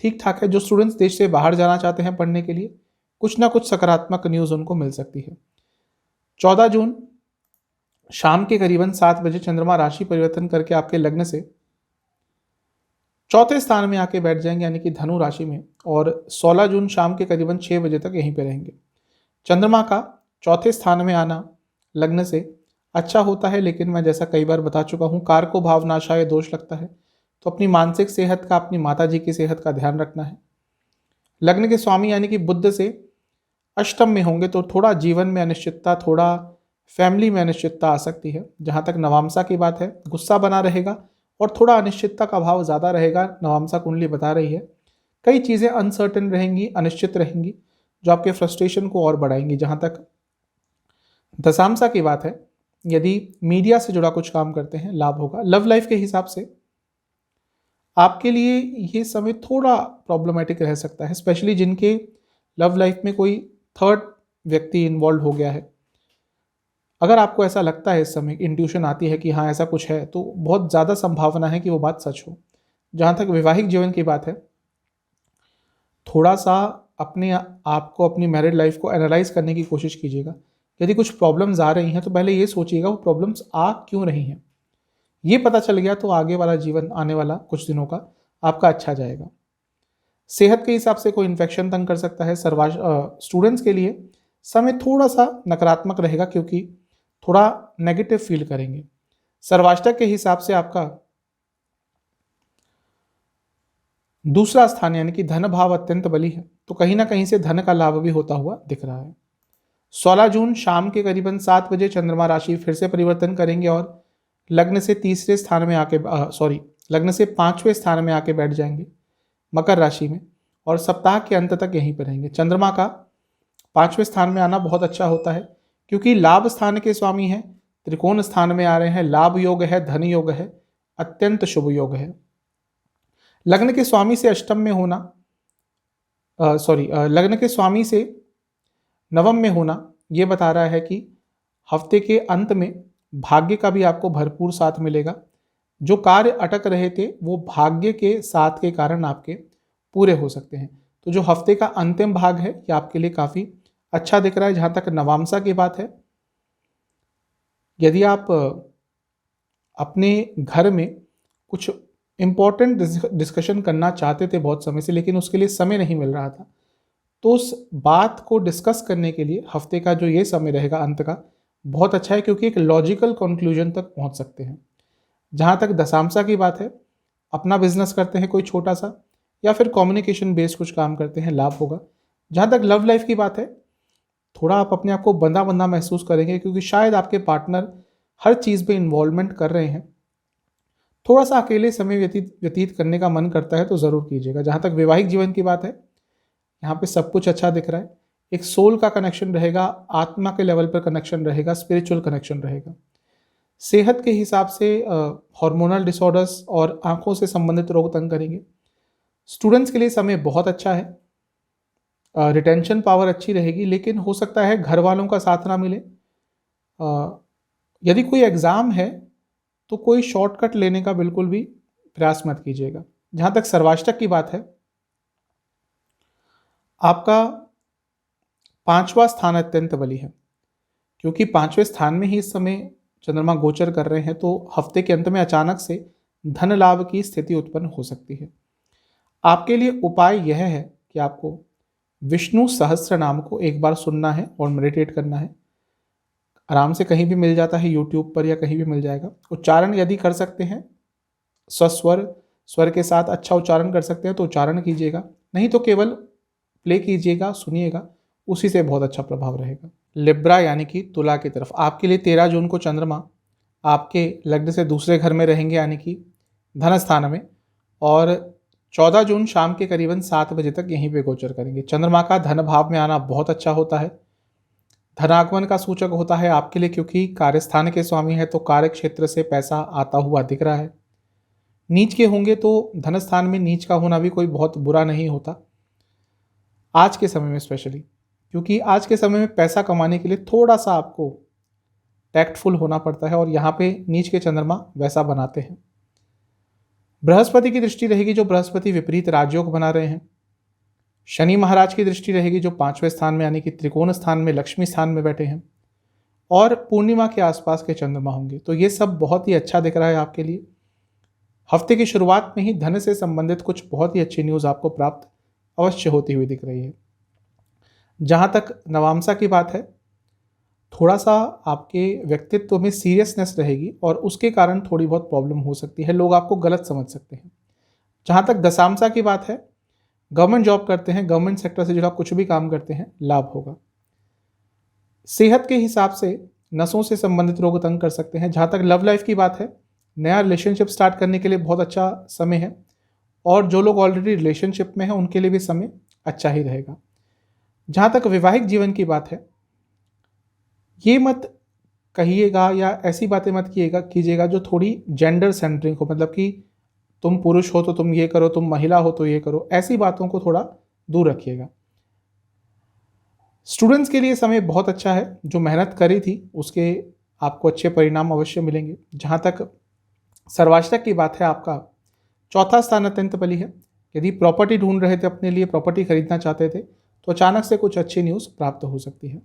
ठीक ठाक है। जो स्टूडेंट्स देश से बाहर जाना चाहते हैं पढ़ने के लिए, कुछ ना कुछ सकारात्मक न्यूज़ उनको मिल सकती है। 14 जून शाम के करीबन 7 बजे चंद्रमा राशि परिवर्तन करके आपके लग्न से चौथे स्थान में आके बैठ जाएंगे यानी कि धनु राशि में, और 16 जून शाम के करीबन 6 बजे तक यहीं पे रहेंगे। चंद्रमा का चौथे स्थान में आना लग्न से अच्छा होता है, लेकिन मैं जैसा कई बार बता चुका हूँ, कार को भावनाशाय दोष लगता है। तो अपनी मानसिक सेहत का, अपनी माता जी की सेहत का ध्यान रखना है। लग्न के स्वामी यानी कि बुध से अष्टम में होंगे तो थोड़ा जीवन में अनिश्चितता, थोड़ा फैमिली में अनिश्चितता आ सकती है। जहाँ तक नवामसा की बात है, गुस्सा बना रहेगा और थोड़ा अनिश्चितता का भाव ज़्यादा रहेगा, नवामसा कुंडली बता रही है। कई चीज़ें अनसर्टेन रहेंगी, अनिश्चित रहेंगी, जो आपके फ्रस्ट्रेशन को और बढ़ाएंगी। जहाँ तक दशांशा की बात है, यदि मीडिया से जुड़ा कुछ काम करते हैं, लाभ होगा। लव लाइफ के हिसाब से आपके लिए ये समय थोड़ा प्रॉब्लमेटिक रह सकता है, स्पेशली जिनके लव लाइफ में कोई थर्ड व्यक्ति इन्वॉल्व हो गया है। अगर आपको ऐसा लगता है, इस समय इंट्यूशन आती है कि हाँ ऐसा कुछ है, तो बहुत ज़्यादा संभावना है कि वो बात सच हो। जहाँ तक वैवाहिक जीवन की बात है, थोड़ा सा अपने आप को, अपनी मैरिड लाइफ को एनालाइज करने की कोशिश कीजिएगा। यदि कुछ प्रॉब्लम्स आ रही हैं तो पहले ये सोचिएगा वो प्रॉब्लम्स आ क्यों रही हैं। ये पता चल गया तो आगे वाला जीवन, आने वाला कुछ दिनों का आपका अच्छा जाएगा। सेहत के हिसाब से कोई इन्फेक्शन तंग कर सकता है। स्टूडेंट्स के लिए समय थोड़ा सा नकारात्मक रहेगा, क्योंकि थोड़ा नेगेटिव फील करेंगे। सर्वाष्टक के हिसाब से आपका दूसरा स्थान यानी कि धन भाव अत्यंत बली है, तो कहीं ना कहीं से धन का लाभ भी होता हुआ दिख रहा है। 16 जून शाम के करीबन 7 बजे चंद्रमा राशि फिर से परिवर्तन करेंगे और लग्न से तीसरे स्थान में आके लग्न से 5वें स्थान में आके बैठ जाएंगे मकर राशि में, और सप्ताह के अंत तक यहीं पर रहेंगे। चंद्रमा का 5वें स्थान में आना बहुत अच्छा होता है, क्योंकि लाभ स्थान के स्वामी हैं, त्रिकोण स्थान में आ रहे हैं, लाभ योग है, धन योग है, अत्यंत शुभ योग है। लग्न के स्वामी से अष्टम में होना, लग्न के स्वामी से नवम में होना ये बता रहा है कि हफ्ते के अंत में भाग्य का भी आपको भरपूर साथ मिलेगा। जो कार्य अटक रहे थे वो भाग्य के साथ के कारण आपके पूरे हो सकते हैं। तो जो हफ्ते का अंतिम भाग है ये आपके लिए काफ़ी अच्छा दिख रहा है। जहाँ तक नवामसा की बात है, यदि आप अपने घर में कुछ इम्पोर्टेंट डिस्कशन करना चाहते थे बहुत समय से, लेकिन उसके लिए समय नहीं मिल रहा था, तो उस बात को डिस्कस करने के लिए हफ्ते का जो ये समय रहेगा अंत का, बहुत अच्छा है, क्योंकि एक लॉजिकल कंक्लूजन तक पहुंच सकते हैं। जहाँ तक दशांशा की बात है, अपना बिजनेस करते हैं कोई छोटा सा, या फिर कम्युनिकेशन बेस्ड कुछ काम करते हैं, लाभ होगा। जहाँ तक लव लाइफ की बात है, थोड़ा आप अपने आप को बंधा बंधा महसूस करेंगे, क्योंकि शायद आपके पार्टनर हर चीज़ में इन्वॉल्वमेंट कर रहे हैं। थोड़ा सा अकेले समय व्यतीत करने का मन करता है तो ज़रूर कीजिएगा। जहाँ तक वैवाहिक जीवन की बात है, यहाँ पे सब कुछ अच्छा दिख रहा है। एक सोल का कनेक्शन रहेगा, आत्मा के लेवल पर कनेक्शन रहेगा, स्पिरिचुअल कनेक्शन रहेगा। सेहत के हिसाब से हार्मोनल डिसऑर्डर्स और आंखों से संबंधित रोग तंग करेंगे। स्टूडेंट्स के लिए समय बहुत अच्छा है, रिटेंशन पावर अच्छी रहेगी, लेकिन हो सकता है घर वालों का साथ ना मिले। यदि कोई एग्ज़ाम है तो कोई शॉर्टकट लेने का बिल्कुल भी प्रयास मत कीजिएगा। जहाँ तक सर्वाष्टक की बात है, आपका 5वां स्थान अत्यंत बली है, क्योंकि 5वें स्थान में ही इस समय चंद्रमा गोचर कर रहे हैं, तो हफ्ते के अंत में अचानक से धन लाभ की स्थिति उत्पन्न हो सकती है। आपके लिए उपाय यह है कि आपको विष्णु सहस्त्र नाम को एक बार सुनना है और मेडिटेट करना है। आराम से कहीं भी मिल जाता है, यूट्यूब पर या कहीं भी मिल जाएगा। उच्चारण यदि कर सकते हैं, स्वर के साथ अच्छा उच्चारण कर सकते हैं तो उच्चारण कीजिएगा, नहीं तो केवल प्ले कीजिएगा, सुनिएगा, उसी से बहुत अच्छा प्रभाव रहेगा। लिब्रा यानी कि तुला की तरफ आपके लिए 13 जून को चंद्रमा आपके लग्न से दूसरे घर में रहेंगे, यानी कि धन स्थान में, और 14 जून शाम के करीबन 7 बजे तक यहीं पे गोचर करेंगे। चंद्रमा का धन भाव में आना बहुत अच्छा होता है, धनागमन का सूचक होता है आपके लिए, क्योंकि कार्यस्थान के स्वामी है, तो कार्य क्षेत्र से पैसा आता हुआ दिख रहा है। नीच के होंगे तो धन स्थान में नीच का होना भी कोई बहुत बुरा नहीं होता आज के समय में, स्पेशली क्योंकि आज के समय में पैसा कमाने के लिए थोड़ा सा आपको टैक्टफुल होना पड़ता है, और यहाँ पे नीच के चंद्रमा वैसा बनाते हैं। बृहस्पति की दृष्टि रहेगी, जो बृहस्पति विपरीत राजयोग बना रहे हैं। शनि महाराज की दृष्टि रहेगी, जो 5वें स्थान में यानी कि त्रिकोण स्थान में, लक्ष्मी स्थान में बैठे हैं, और पूर्णिमा के आसपास के चंद्रमा होंगे। तो ये सब बहुत ही अच्छा दिख रहा है आपके लिए। हफ्ते की शुरुआत में ही धन से संबंधित कुछ बहुत ही अच्छी न्यूज़ आपको प्राप्त अवश्य होती हुई दिख रही है। जहाँ तक नवामसा की बात है, थोड़ा सा आपके व्यक्तित्व में सीरियसनेस रहेगी, और उसके कारण थोड़ी बहुत प्रॉब्लम हो सकती है, लोग आपको गलत समझ सकते हैं। जहाँ तक दशामसा की बात है, गवर्नमेंट जॉब करते हैं, गवर्नमेंट सेक्टर से जुड़ा कुछ भी काम करते हैं, लाभ होगा। सेहत के हिसाब से नसों से संबंधित रोग तंग कर सकते हैं। जहाँ तक लव लाइफ की बात है, नया रिलेशनशिप स्टार्ट करने के लिए बहुत अच्छा समय है। और जो लोग ऑलरेडी रिलेशनशिप में हैं उनके लिए भी समय अच्छा ही रहेगा। जहाँ तक वैवाहिक जीवन की बात है, ये मत कहिएगा या ऐसी बातें मत कीजिएगा जो थोड़ी जेंडर सेंट्रिक हो, मतलब कि तुम पुरुष हो तो तुम ये करो, तुम महिला हो तो ये करो, ऐसी बातों को थोड़ा दूर रखिएगा। स्टूडेंट्स के लिए समय बहुत अच्छा है, जो मेहनत करी थी उसके आपको अच्छे परिणाम अवश्य मिलेंगे। जहाँ तक सर्वाष्टक की बात है, आपका चौथा स्थान अत्यंत बली है। यदि प्रॉपर्टी ढूंढ रहे थे, अपने लिए प्रॉपर्टी खरीदना चाहते थे, तो अचानक से कुछ अच्छी न्यूज़ प्राप्त हो सकती है।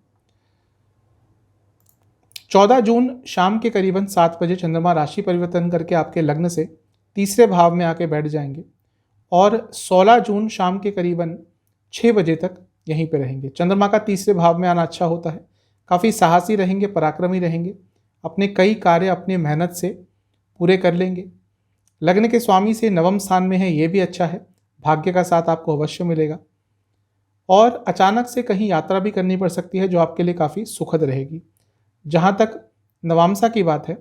14 जून शाम के करीबन 7 बजे चंद्रमा राशि परिवर्तन करके आपके लग्न से तीसरे भाव में आके बैठ जाएंगे और 16 जून शाम के करीबन 6 बजे तक यहीं पे रहेंगे। चंद्रमा का तीसरे भाव में आना अच्छा होता है। काफ़ी साहसी रहेंगे, पराक्रमी रहेंगे, अपने कई कार्य अपनी मेहनत से पूरे कर लेंगे। लग्न के स्वामी से नवम स्थान में है, ये भी अच्छा है। भाग्य का साथ आपको अवश्य मिलेगा और अचानक से कहीं यात्रा भी करनी पड़ सकती है, जो आपके लिए काफ़ी सुखद रहेगी। जहाँ तक नवांशा की बात है,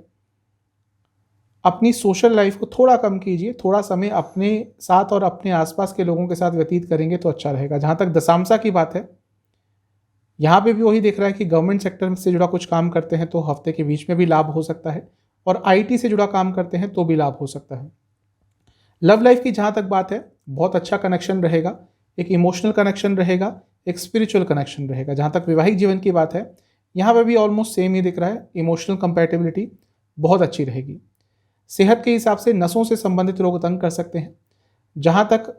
अपनी सोशल लाइफ को थोड़ा कम कीजिए, थोड़ा समय अपने साथ और अपने आसपास के लोगों के साथ व्यतीत करेंगे तो अच्छा रहेगा। जहाँ तक दशांशा की बात है, यहाँ पे भी वही दिख रहा है कि गवर्नमेंट सेक्टर से जुड़ा कुछ काम करते हैं तो हफ्ते के बीच में भी लाभ हो सकता है, और आईटी से जुड़ा काम करते हैं तो भी लाभ हो सकता है। लव लाइफ की जहाँ तक बात है, बहुत अच्छा कनेक्शन रहेगा, एक इमोशनल कनेक्शन रहेगा, एक स्पिरिचुअल कनेक्शन रहेगा। जहाँ तक वैवाहिक जीवन की बात है, यहाँ पर भी ऑलमोस्ट सेम ही दिख रहा है, इमोशनल कंपैटिबिलिटी बहुत अच्छी रहेगी। सेहत के हिसाब से नसों से संबंधित रोग तंग कर सकते हैं। जहाँ तक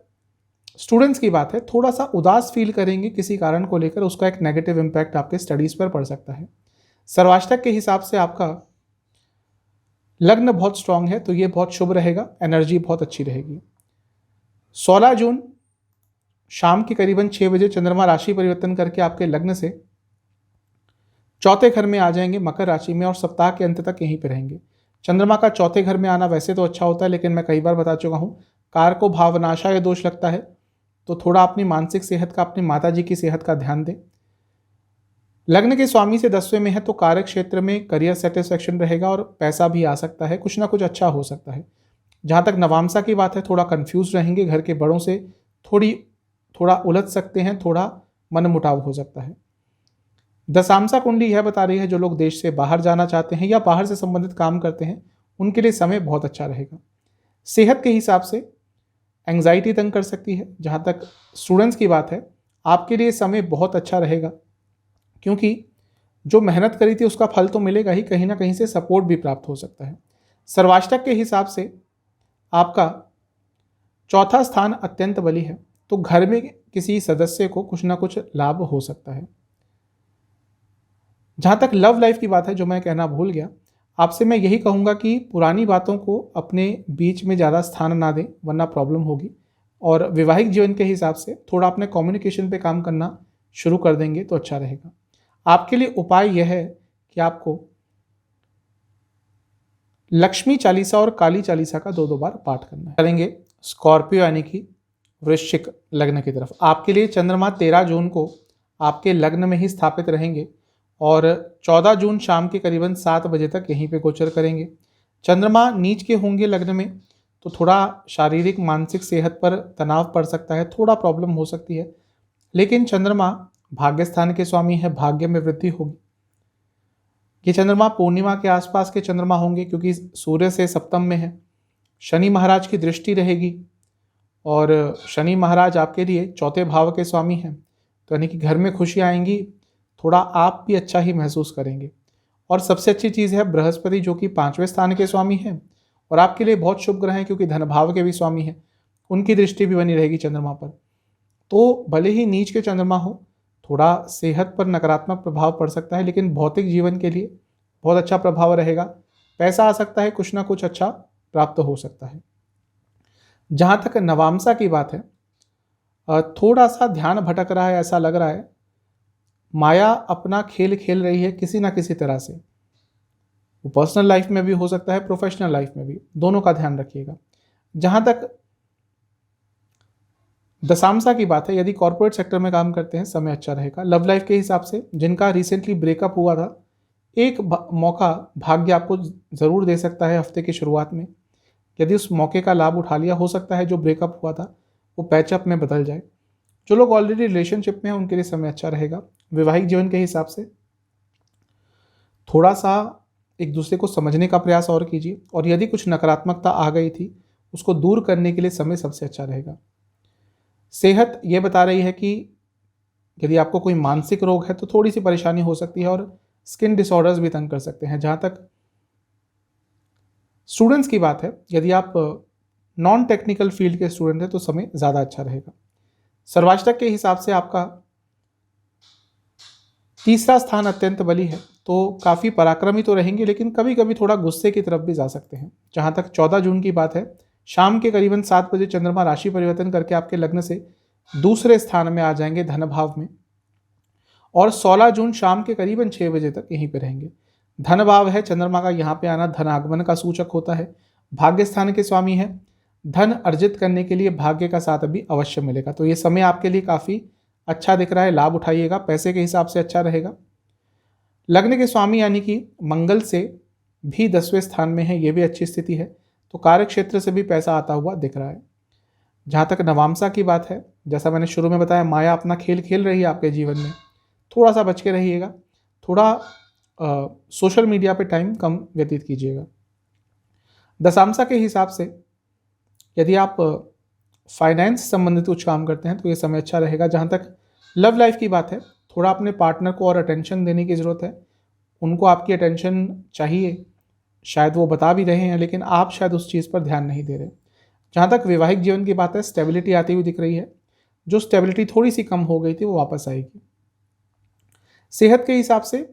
स्टूडेंट्स की बात है, थोड़ा सा उदास फील करेंगे किसी कारण को लेकर, उसका एक नेगेटिव इम्पैक्ट आपके स्टडीज़ पर पड़ सकता है। सर्वाष्टक के हिसाब से आपका लग्न बहुत स्ट्रांग है, तो ये बहुत शुभ रहेगा, एनर्जी बहुत अच्छी रहेगी। 16 जून शाम के करीबन 6 बजे चंद्रमा राशि परिवर्तन करके आपके लग्न से चौथे घर में आ जाएंगे, मकर राशि में, और सप्ताह के अंत तक यहीं पर रहेंगे। चंद्रमा का चौथे घर में आना वैसे तो अच्छा होता है, लेकिन मैं कई बार बता चुका हूँ, कार को भावनाशय दोष लगता है, तो थोड़ा अपनी मानसिक सेहत का, अपनी माता जी की सेहत का ध्यान दें। लग्न के स्वामी से 10वें में है, तो कार्य क्षेत्र में करियर सेटिस्फेक्शन रहेगा और पैसा भी आ सकता है, कुछ ना कुछ अच्छा हो सकता है। जहाँ तक नवांशा की बात है, थोड़ा कंफ्यूज रहेंगे, घर के बड़ों से थोड़ा उलझ सकते हैं, थोड़ा मनमुटाव हो सकता है। दशांशा कुंडली यह बता रही है, जो लोग देश से बाहर जाना चाहते हैं या बाहर से संबंधित काम करते हैं, उनके लिए समय बहुत अच्छा रहेगा। सेहत के हिसाब से एंग्जाइटी तंग कर सकती है। जहाँ तक स्टूडेंट्स की बात है, आपके लिए समय बहुत अच्छा रहेगा, क्योंकि जो मेहनत करी थी उसका फल तो मिलेगा ही, कहीं ना कहीं से सपोर्ट भी प्राप्त हो सकता है। सर्वाष्टक के हिसाब से आपका चौथा स्थान अत्यंत बली है, तो घर में किसी सदस्य को कुछ ना कुछ लाभ हो सकता है। जहाँ तक लव लाइफ की बात है, जो मैं कहना भूल गया, आपसे मैं यही कहूँगा कि पुरानी बातों को अपने बीच में ज़्यादा स्थान ना दें, वरना प्रॉब्लम होगी। और वैवाहिक जीवन के हिसाब से थोड़ा अपने कम्युनिकेशन पे काम करना शुरू कर देंगे तो अच्छा रहेगा। आपके लिए उपाय यह है कि आपको लक्ष्मी चालीसा और काली चालीसा का 2-2 बार पाठ करना है। करेंगे स्कॉर्पियो यानी कि वृश्चिक लग्न की तरफ। आपके लिए चंद्रमा 13 जून को आपके लग्न में ही स्थापित रहेंगे और 14 जून शाम के करीबन 7 बजे तक यहीं पे गोचर करेंगे। चंद्रमा नीच के होंगे लग्न में, तो थोड़ा शारीरिक मानसिक सेहत पर तनाव पड़ सकता है, थोड़ा प्रॉब्लम हो सकती है, लेकिन चंद्रमा भाग्य स्थान के स्वामी है, भाग्य में वृद्धि होगी। ये चंद्रमा पूर्णिमा के आसपास के चंद्रमा होंगे, क्योंकि सूर्य से सप्तम में है, शनि महाराज की दृष्टि रहेगी और शनि महाराज आपके लिए चौथे भाव के स्वामी हैं, तो यानी कि घर में खुशी आएंगी, थोड़ा आप भी अच्छा ही महसूस करेंगे। और सबसे अच्छी चीज़ है बृहस्पति, जो कि 5वें स्थान के स्वामी हैं और आपके लिए बहुत शुभ ग्रह हैं, क्योंकि धन भाव के भी स्वामी हैं, उनकी दृष्टि भी बनी रहेगी चंद्रमा पर। तो भले ही नीच के चंद्रमा हो, थोड़ा सेहत पर नकारात्मक प्रभाव पड़ सकता है, लेकिन भौतिक जीवन के लिए बहुत अच्छा प्रभाव रहेगा। पैसा आ सकता है, कुछ ना कुछ अच्छा प्राप्त हो सकता है। जहाँ तक नवांशा की बात है, थोड़ा सा ध्यान भटक रहा है, ऐसा लग रहा है माया अपना खेल खेल रही है किसी ना किसी तरह से। वो पर्सनल लाइफ में भी हो सकता है, प्रोफेशनल लाइफ में भी, दोनों का ध्यान रखिएगा। जहाँ तक दशांशा की बात है, यदि कॉर्पोरेट सेक्टर में काम करते हैं समय अच्छा रहेगा। लव लाइफ के हिसाब से जिनका रिसेंटली ब्रेकअप हुआ था, एक मौका भाग्य आपको ज़रूर दे सकता है हफ्ते की शुरुआत में, यदि उस मौके का लाभ उठा लिया, हो सकता है जो ब्रेकअप हुआ था वो पैचअप में बदल जाए। जो लोग ऑलरेडी रिलेशनशिप में हैं उनके लिए समय अच्छा रहेगा। वैवाहिक जीवन के हिसाब से थोड़ा सा एक दूसरे को समझने का प्रयास और कीजिए, और यदि कुछ नकारात्मकता आ गई थी उसको दूर करने के लिए समय सबसे अच्छा रहेगा। सेहत ये बता रही है कि यदि आपको कोई मानसिक रोग है तो थोड़ी सी परेशानी हो सकती है, और स्किन डिसऑर्डर्स भी तंग कर सकते हैं। जहाँ तक स्टूडेंट्स की बात है, यदि आप नॉन टेक्निकल फील्ड के स्टूडेंट हैं तो समय ज़्यादा अच्छा रहेगा। सर्वाष्टक के हिसाब से आपका तीसरा स्थान अत्यंत बली है, तो काफ़ी पराक्रमी तो रहेंगे लेकिन कभी कभी थोड़ा गुस्से की तरफ भी जा सकते हैं। जहाँ तक 14 जून की बात है, शाम के करीबन 7 बजे चंद्रमा राशि परिवर्तन करके आपके लग्न से दूसरे स्थान में आ जाएंगे धन भाव में, और 16 जून शाम के करीबन 6 बजे तक यहीं पे रहेंगे। धन भाव है, चंद्रमा का यहाँ पे आना धन आगमन का सूचक होता है। भाग्य स्थान के स्वामी है, धन अर्जित करने के लिए भाग्य का साथ अभी अवश्य मिलेगा। तो ये समय आपके लिए काफ़ी अच्छा दिख रहा है, लाभ उठाइएगा। पैसे के हिसाब से अच्छा रहेगा। लग्न के स्वामी यानी कि मंगल से भी 10वें स्थान में है, ये भी अच्छी स्थिति है, तो कार्य क्षेत्र से भी पैसा आता हुआ दिख रहा है। जहाँ तक नवामसा की बात है, जैसा मैंने शुरू में बताया, माया अपना खेल खेल रही है आपके जीवन में, थोड़ा सा बच के रहिएगा। थोड़ा सोशल मीडिया पे टाइम कम व्यतीत कीजिएगा। दशांशा के हिसाब से यदि आप फाइनेंस संबंधित कुछ काम करते हैं तो ये समय अच्छा रहेगा। जहाँ तक लव लाइफ की बात है, थोड़ा अपने पार्टनर को और अटेंशन देने की ज़रूरत है। उनको आपकी अटेंशन चाहिए, शायद वो बता भी रहे हैं लेकिन आप शायद उस चीज़ पर ध्यान नहीं दे रहे। जहाँ तक वैवाहिक जीवन की बात है, स्टेबिलिटी आती हुई दिख रही है। जो स्टेबिलिटी थोड़ी सी कम हो गई थी वो वापस आएगी। सेहत के हिसाब से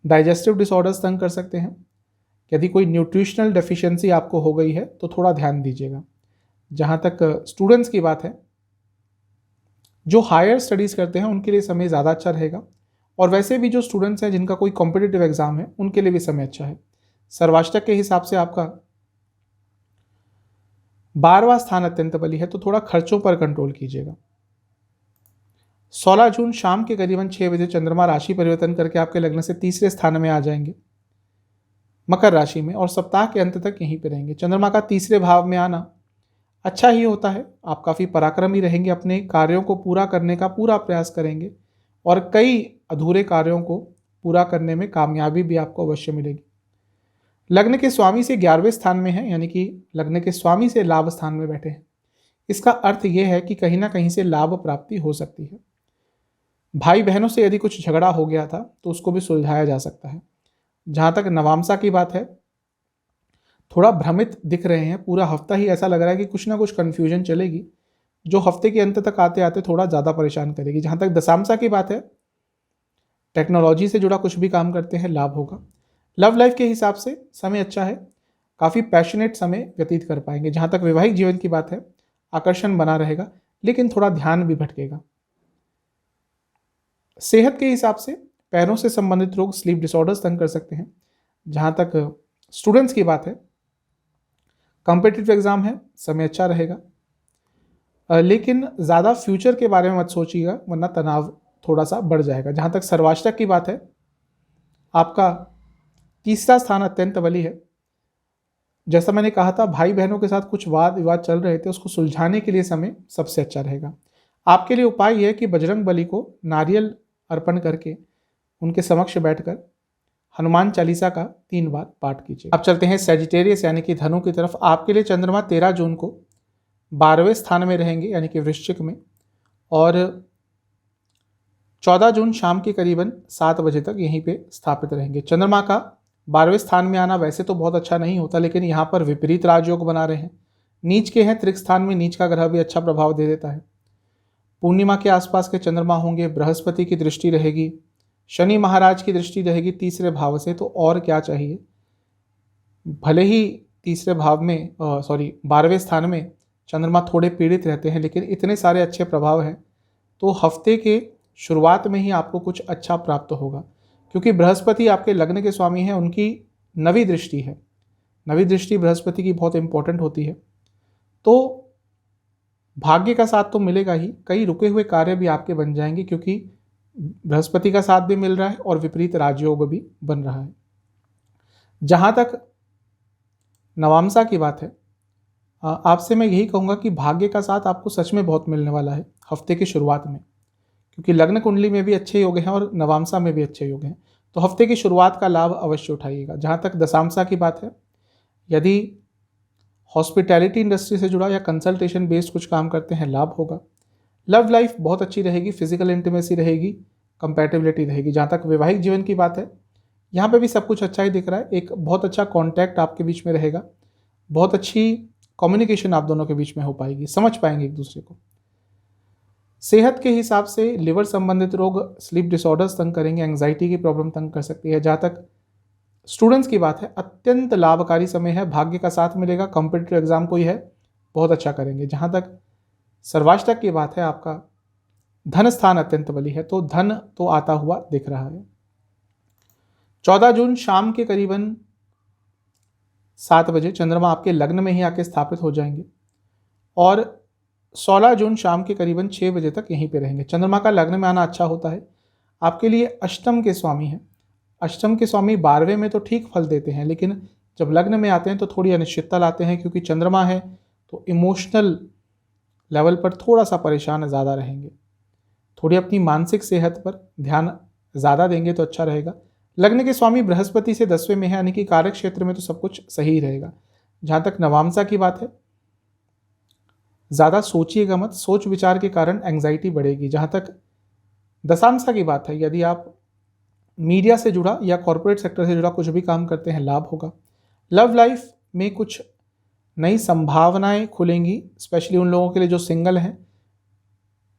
डाइजेस्टिव डिसऑर्डर्स तंग कर सकते हैं। यदि कोई न्यूट्रिशनल डेफिशिएंसी आपको हो गई है तो थोड़ा ध्यान दीजिएगा। जहाँ तक स्टूडेंट्स की बात है, जो हायर स्टडीज़ करते हैं उनके लिए समय ज़्यादा अच्छा रहेगा, और वैसे भी जो स्टूडेंट्स हैं जिनका कोई कॉम्पिटिटिव एग्जाम है उनके लिए भी समय अच्छा है। सर्वाष्टक के हिसाब से आपका 12वां स्थान अत्यंत बली है, तो थोड़ा खर्चों पर कंट्रोल कीजिएगा। 16 जून शाम के करीबन 6 बजे चंद्रमा राशि परिवर्तन करके आपके लग्न से तीसरे स्थान में आ जाएंगे मकर राशि में, और सप्ताह के अंत तक यहीं पे रहेंगे। चंद्रमा का तीसरे भाव में आना अच्छा ही होता है। आप काफ़ी पराक्रमी रहेंगे, अपने कार्यों को पूरा करने का पूरा प्रयास करेंगे, और कई अधूरे कार्यों को पूरा करने में कामयाबी भी आपको अवश्य मिलेगी। लग्न के स्वामी से 11वें स्थान में है, यानी कि लग्न के स्वामी से लाभ स्थान में बैठे हैं। इसका अर्थ यह है कि कहीं ना कहीं से लाभ प्राप्ति हो सकती है। भाई बहनों से यदि कुछ झगड़ा हो गया था तो उसको भी सुलझाया जा सकता है। जहाँ तक नवामसा की बात है, थोड़ा भ्रमित दिख रहे हैं। पूरा हफ्ता ही ऐसा लग रहा है कि कुछ ना कुछ कन्फ्यूजन चलेगी, जो हफ्ते के अंत तक आते आते थोड़ा ज़्यादा परेशान करेगी। जहाँ तक दशामसा की बात है, टेक्नोलॉजी से जुड़ा कुछ भी काम करते हैं लाभ होगा। लव लाइफ के हिसाब से समय अच्छा है, काफ़ी पैशनेट समय व्यतीत कर पाएंगे। जहाँ तक वैवाहिक जीवन की बात है, आकर्षण बना रहेगा लेकिन थोड़ा ध्यान भी भटकेगा। सेहत के हिसाब से पैरों से संबंधित रोग, स्लीप डिसऑर्डर्स तंग कर सकते हैं। जहाँ तक स्टूडेंट्स की बात है, कॉम्पिटिटिव एग्जाम है, समय अच्छा रहेगा, लेकिन ज़्यादा फ्यूचर के बारे में मत सोचिएगा वरना तनाव थोड़ा सा बढ़ जाएगा। जहाँ तक सर्वाष्टक की बात है, आपका तीसरा स्थान अत्यंत बली है। जैसा मैंने कहा था, भाई बहनों के साथ कुछ वाद विवाद चल रहे थे, उसको सुलझाने के लिए समय सबसे अच्छा रहेगा। आपके लिए उपाय यह है कि बजरंग बली को नारियल अर्पण करके उनके समक्ष बैठकर हनुमान चालीसा का 3 बार पाठ कीजिए। अब चलते हैं सैजिटेरियस यानी कि धनु की तरफ। आपके लिए चंद्रमा 13 जून को 12वें स्थान में रहेंगे यानी कि वृश्चिक में, और 14 जून शाम के करीबन 7 बजे तक यहीं पे स्थापित रहेंगे। चंद्रमा का 12वें स्थान में आना वैसे तो बहुत अच्छा नहीं होता, लेकिन यहाँ पर विपरीत राजयोग बना रहे हैं। नीच के हैं, त्रिक स्थान में नीच का ग्रह भी अच्छा प्रभाव दे देता है। पूर्णिमा के आसपास के चंद्रमा होंगे, बृहस्पति की दृष्टि रहेगी, शनि महाराज की दृष्टि रहेगी तीसरे भाव से, तो और क्या चाहिए। भले ही तीसरे भाव में 12वें स्थान में चंद्रमा थोड़े पीड़ित रहते हैं, लेकिन इतने सारे अच्छे प्रभाव हैं तो हफ्ते के शुरुआत में ही आपको कुछ अच्छा प्राप्त होगा, क्योंकि बृहस्पति आपके लग्न के स्वामी हैं, उनकी 9वीं दृष्टि है। 9वीं दृष्टि बृहस्पति की बहुत इंपॉर्टेंट होती है। तो भाग्य का साथ तो मिलेगा ही, कई रुके हुए कार्य भी आपके बन जाएंगे, क्योंकि बृहस्पति का साथ भी मिल रहा है और विपरीत राजयोग भी बन रहा है। जहाँ तक नवामसा की बात है, आपसे मैं यही कहूँगा कि भाग्य का साथ आपको सच में बहुत मिलने वाला है हफ्ते की शुरुआत में, क्योंकि लग्न कुंडली में भी अच्छे योग हैं और नवामसा में भी अच्छे योग हैं। तो हफ्ते की शुरुआत का लाभ अवश्य उठाइएगा। जहाँ तक दशामसा की बात है, यदि हॉस्पिटैलिटी इंडस्ट्री से जुड़ा या कंसल्टेशन बेस्ड कुछ काम करते हैं, लाभ होगा। लव लाइफ बहुत अच्छी रहेगी, फिजिकल इंटीमेसी रहेगी, कंपैटिबिलिटी रहेगी। जहाँ तक वैवाहिक जीवन की बात है, यहाँ पे भी सब कुछ अच्छा ही दिख रहा है। एक बहुत अच्छा कॉन्टैक्ट आपके बीच में रहेगा, बहुत अच्छी कम्युनिकेशन आप दोनों के बीच में हो पाएगी, समझ पाएंगे एक दूसरे को। सेहत के हिसाब से लिवर संबंधित रोग, स्लीप डिसऑर्डर्स तंग करेंगे, एंग्जाइटी की प्रॉब्लम तंग कर सकती है। जहाँ तक स्टूडेंट्स की बात है, अत्यंत लाभकारी समय है, भाग्य का साथ मिलेगा। कॉम्पिटिटिव एग्जाम कोई है, बहुत अच्छा करेंगे। जहाँ तक सर्वाष्टक की बात है, आपका धन स्थान अत्यंत बली है, तो धन तो आता हुआ दिख रहा है। 14 जून शाम के करीबन 7 बजे चंद्रमा आपके लग्न में ही आके स्थापित हो जाएंगे और 16 जून शाम के करीबन 6 बजे तक यहीं पे रहेंगे। चंद्रमा का लग्न में आना अच्छा होता है, आपके लिए अष्टम के स्वामी हैं। अष्टम के स्वामी 12वें में तो ठीक फल देते हैं, लेकिन जब लग्न में आते हैं तो थोड़ी अनिश्चितता लाते हैं, क्योंकि चंद्रमा है तो इमोशनल लेवल पर थोड़ा सा परेशान ज़्यादा रहेंगे। थोड़ी अपनी मानसिक सेहत पर ध्यान ज़्यादा देंगे तो अच्छा रहेगा। लग्न के स्वामी बृहस्पति से 10वें में है, यानी कि कार्य क्षेत्र में तो सब कुछ सही रहेगा। जहाँ तक नवामसा की बात है, ज़्यादा सोचिएगा मत, सोच विचार के कारण एंग्जाइटी बढ़ेगी। जहाँ तक दशांशा की बात है, यदि आप मीडिया से जुड़ा या कॉरपोरेट सेक्टर से जुड़ा कुछ भी काम करते हैं, लाभ होगा। लव लाइफ में कुछ नई संभावनाएं खुलेंगी, स्पेशली उन लोगों के लिए जो सिंगल हैं।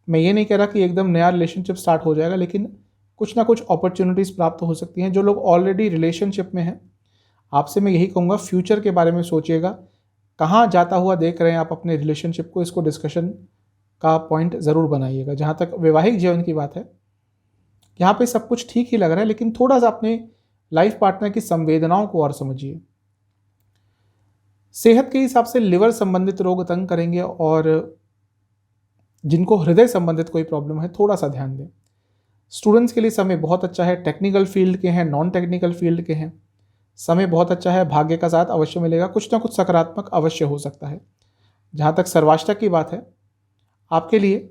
मैं ये नहीं कह रहा कि एकदम नया रिलेशनशिप स्टार्ट हो जाएगा, लेकिन कुछ ना कुछ अपॉर्चुनिटीज़ प्राप्त हो सकती हैं। जो लोग ऑलरेडी रिलेशनशिप में हैं, आपसे मैं यही कहूँगा, फ्यूचर के बारे में सोचिएगा, कहाँ जाता हुआ देख रहे हैं आप अपने रिलेशनशिप को, इसको डिस्कशन का पॉइंट ज़रूर बनाइएगा। जहाँ तक वैवाहिक जीवन की बात है, यहाँ पे सब कुछ ठीक ही लग रहा है, लेकिन थोड़ा सा अपने लाइफ पार्टनर की संवेदनाओं को और समझिए। सेहत के हिसाब से लिवर संबंधित रोग तंग करेंगे और जिनको हृदय संबंधित कोई प्रॉब्लम है, थोड़ा सा ध्यान दें। स्टूडेंट्स के लिए समय बहुत अच्छा है, टेक्निकल फील्ड के हैं, नॉन टेक्निकल फील्ड के हैं, समय बहुत अच्छा है। भाग्य का साथ अवश्य मिलेगा, कुछ ना कुछ सकारात्मक अवश्य हो सकता है। जहाँ तक सर्वाष्टक की बात है, आपके लिए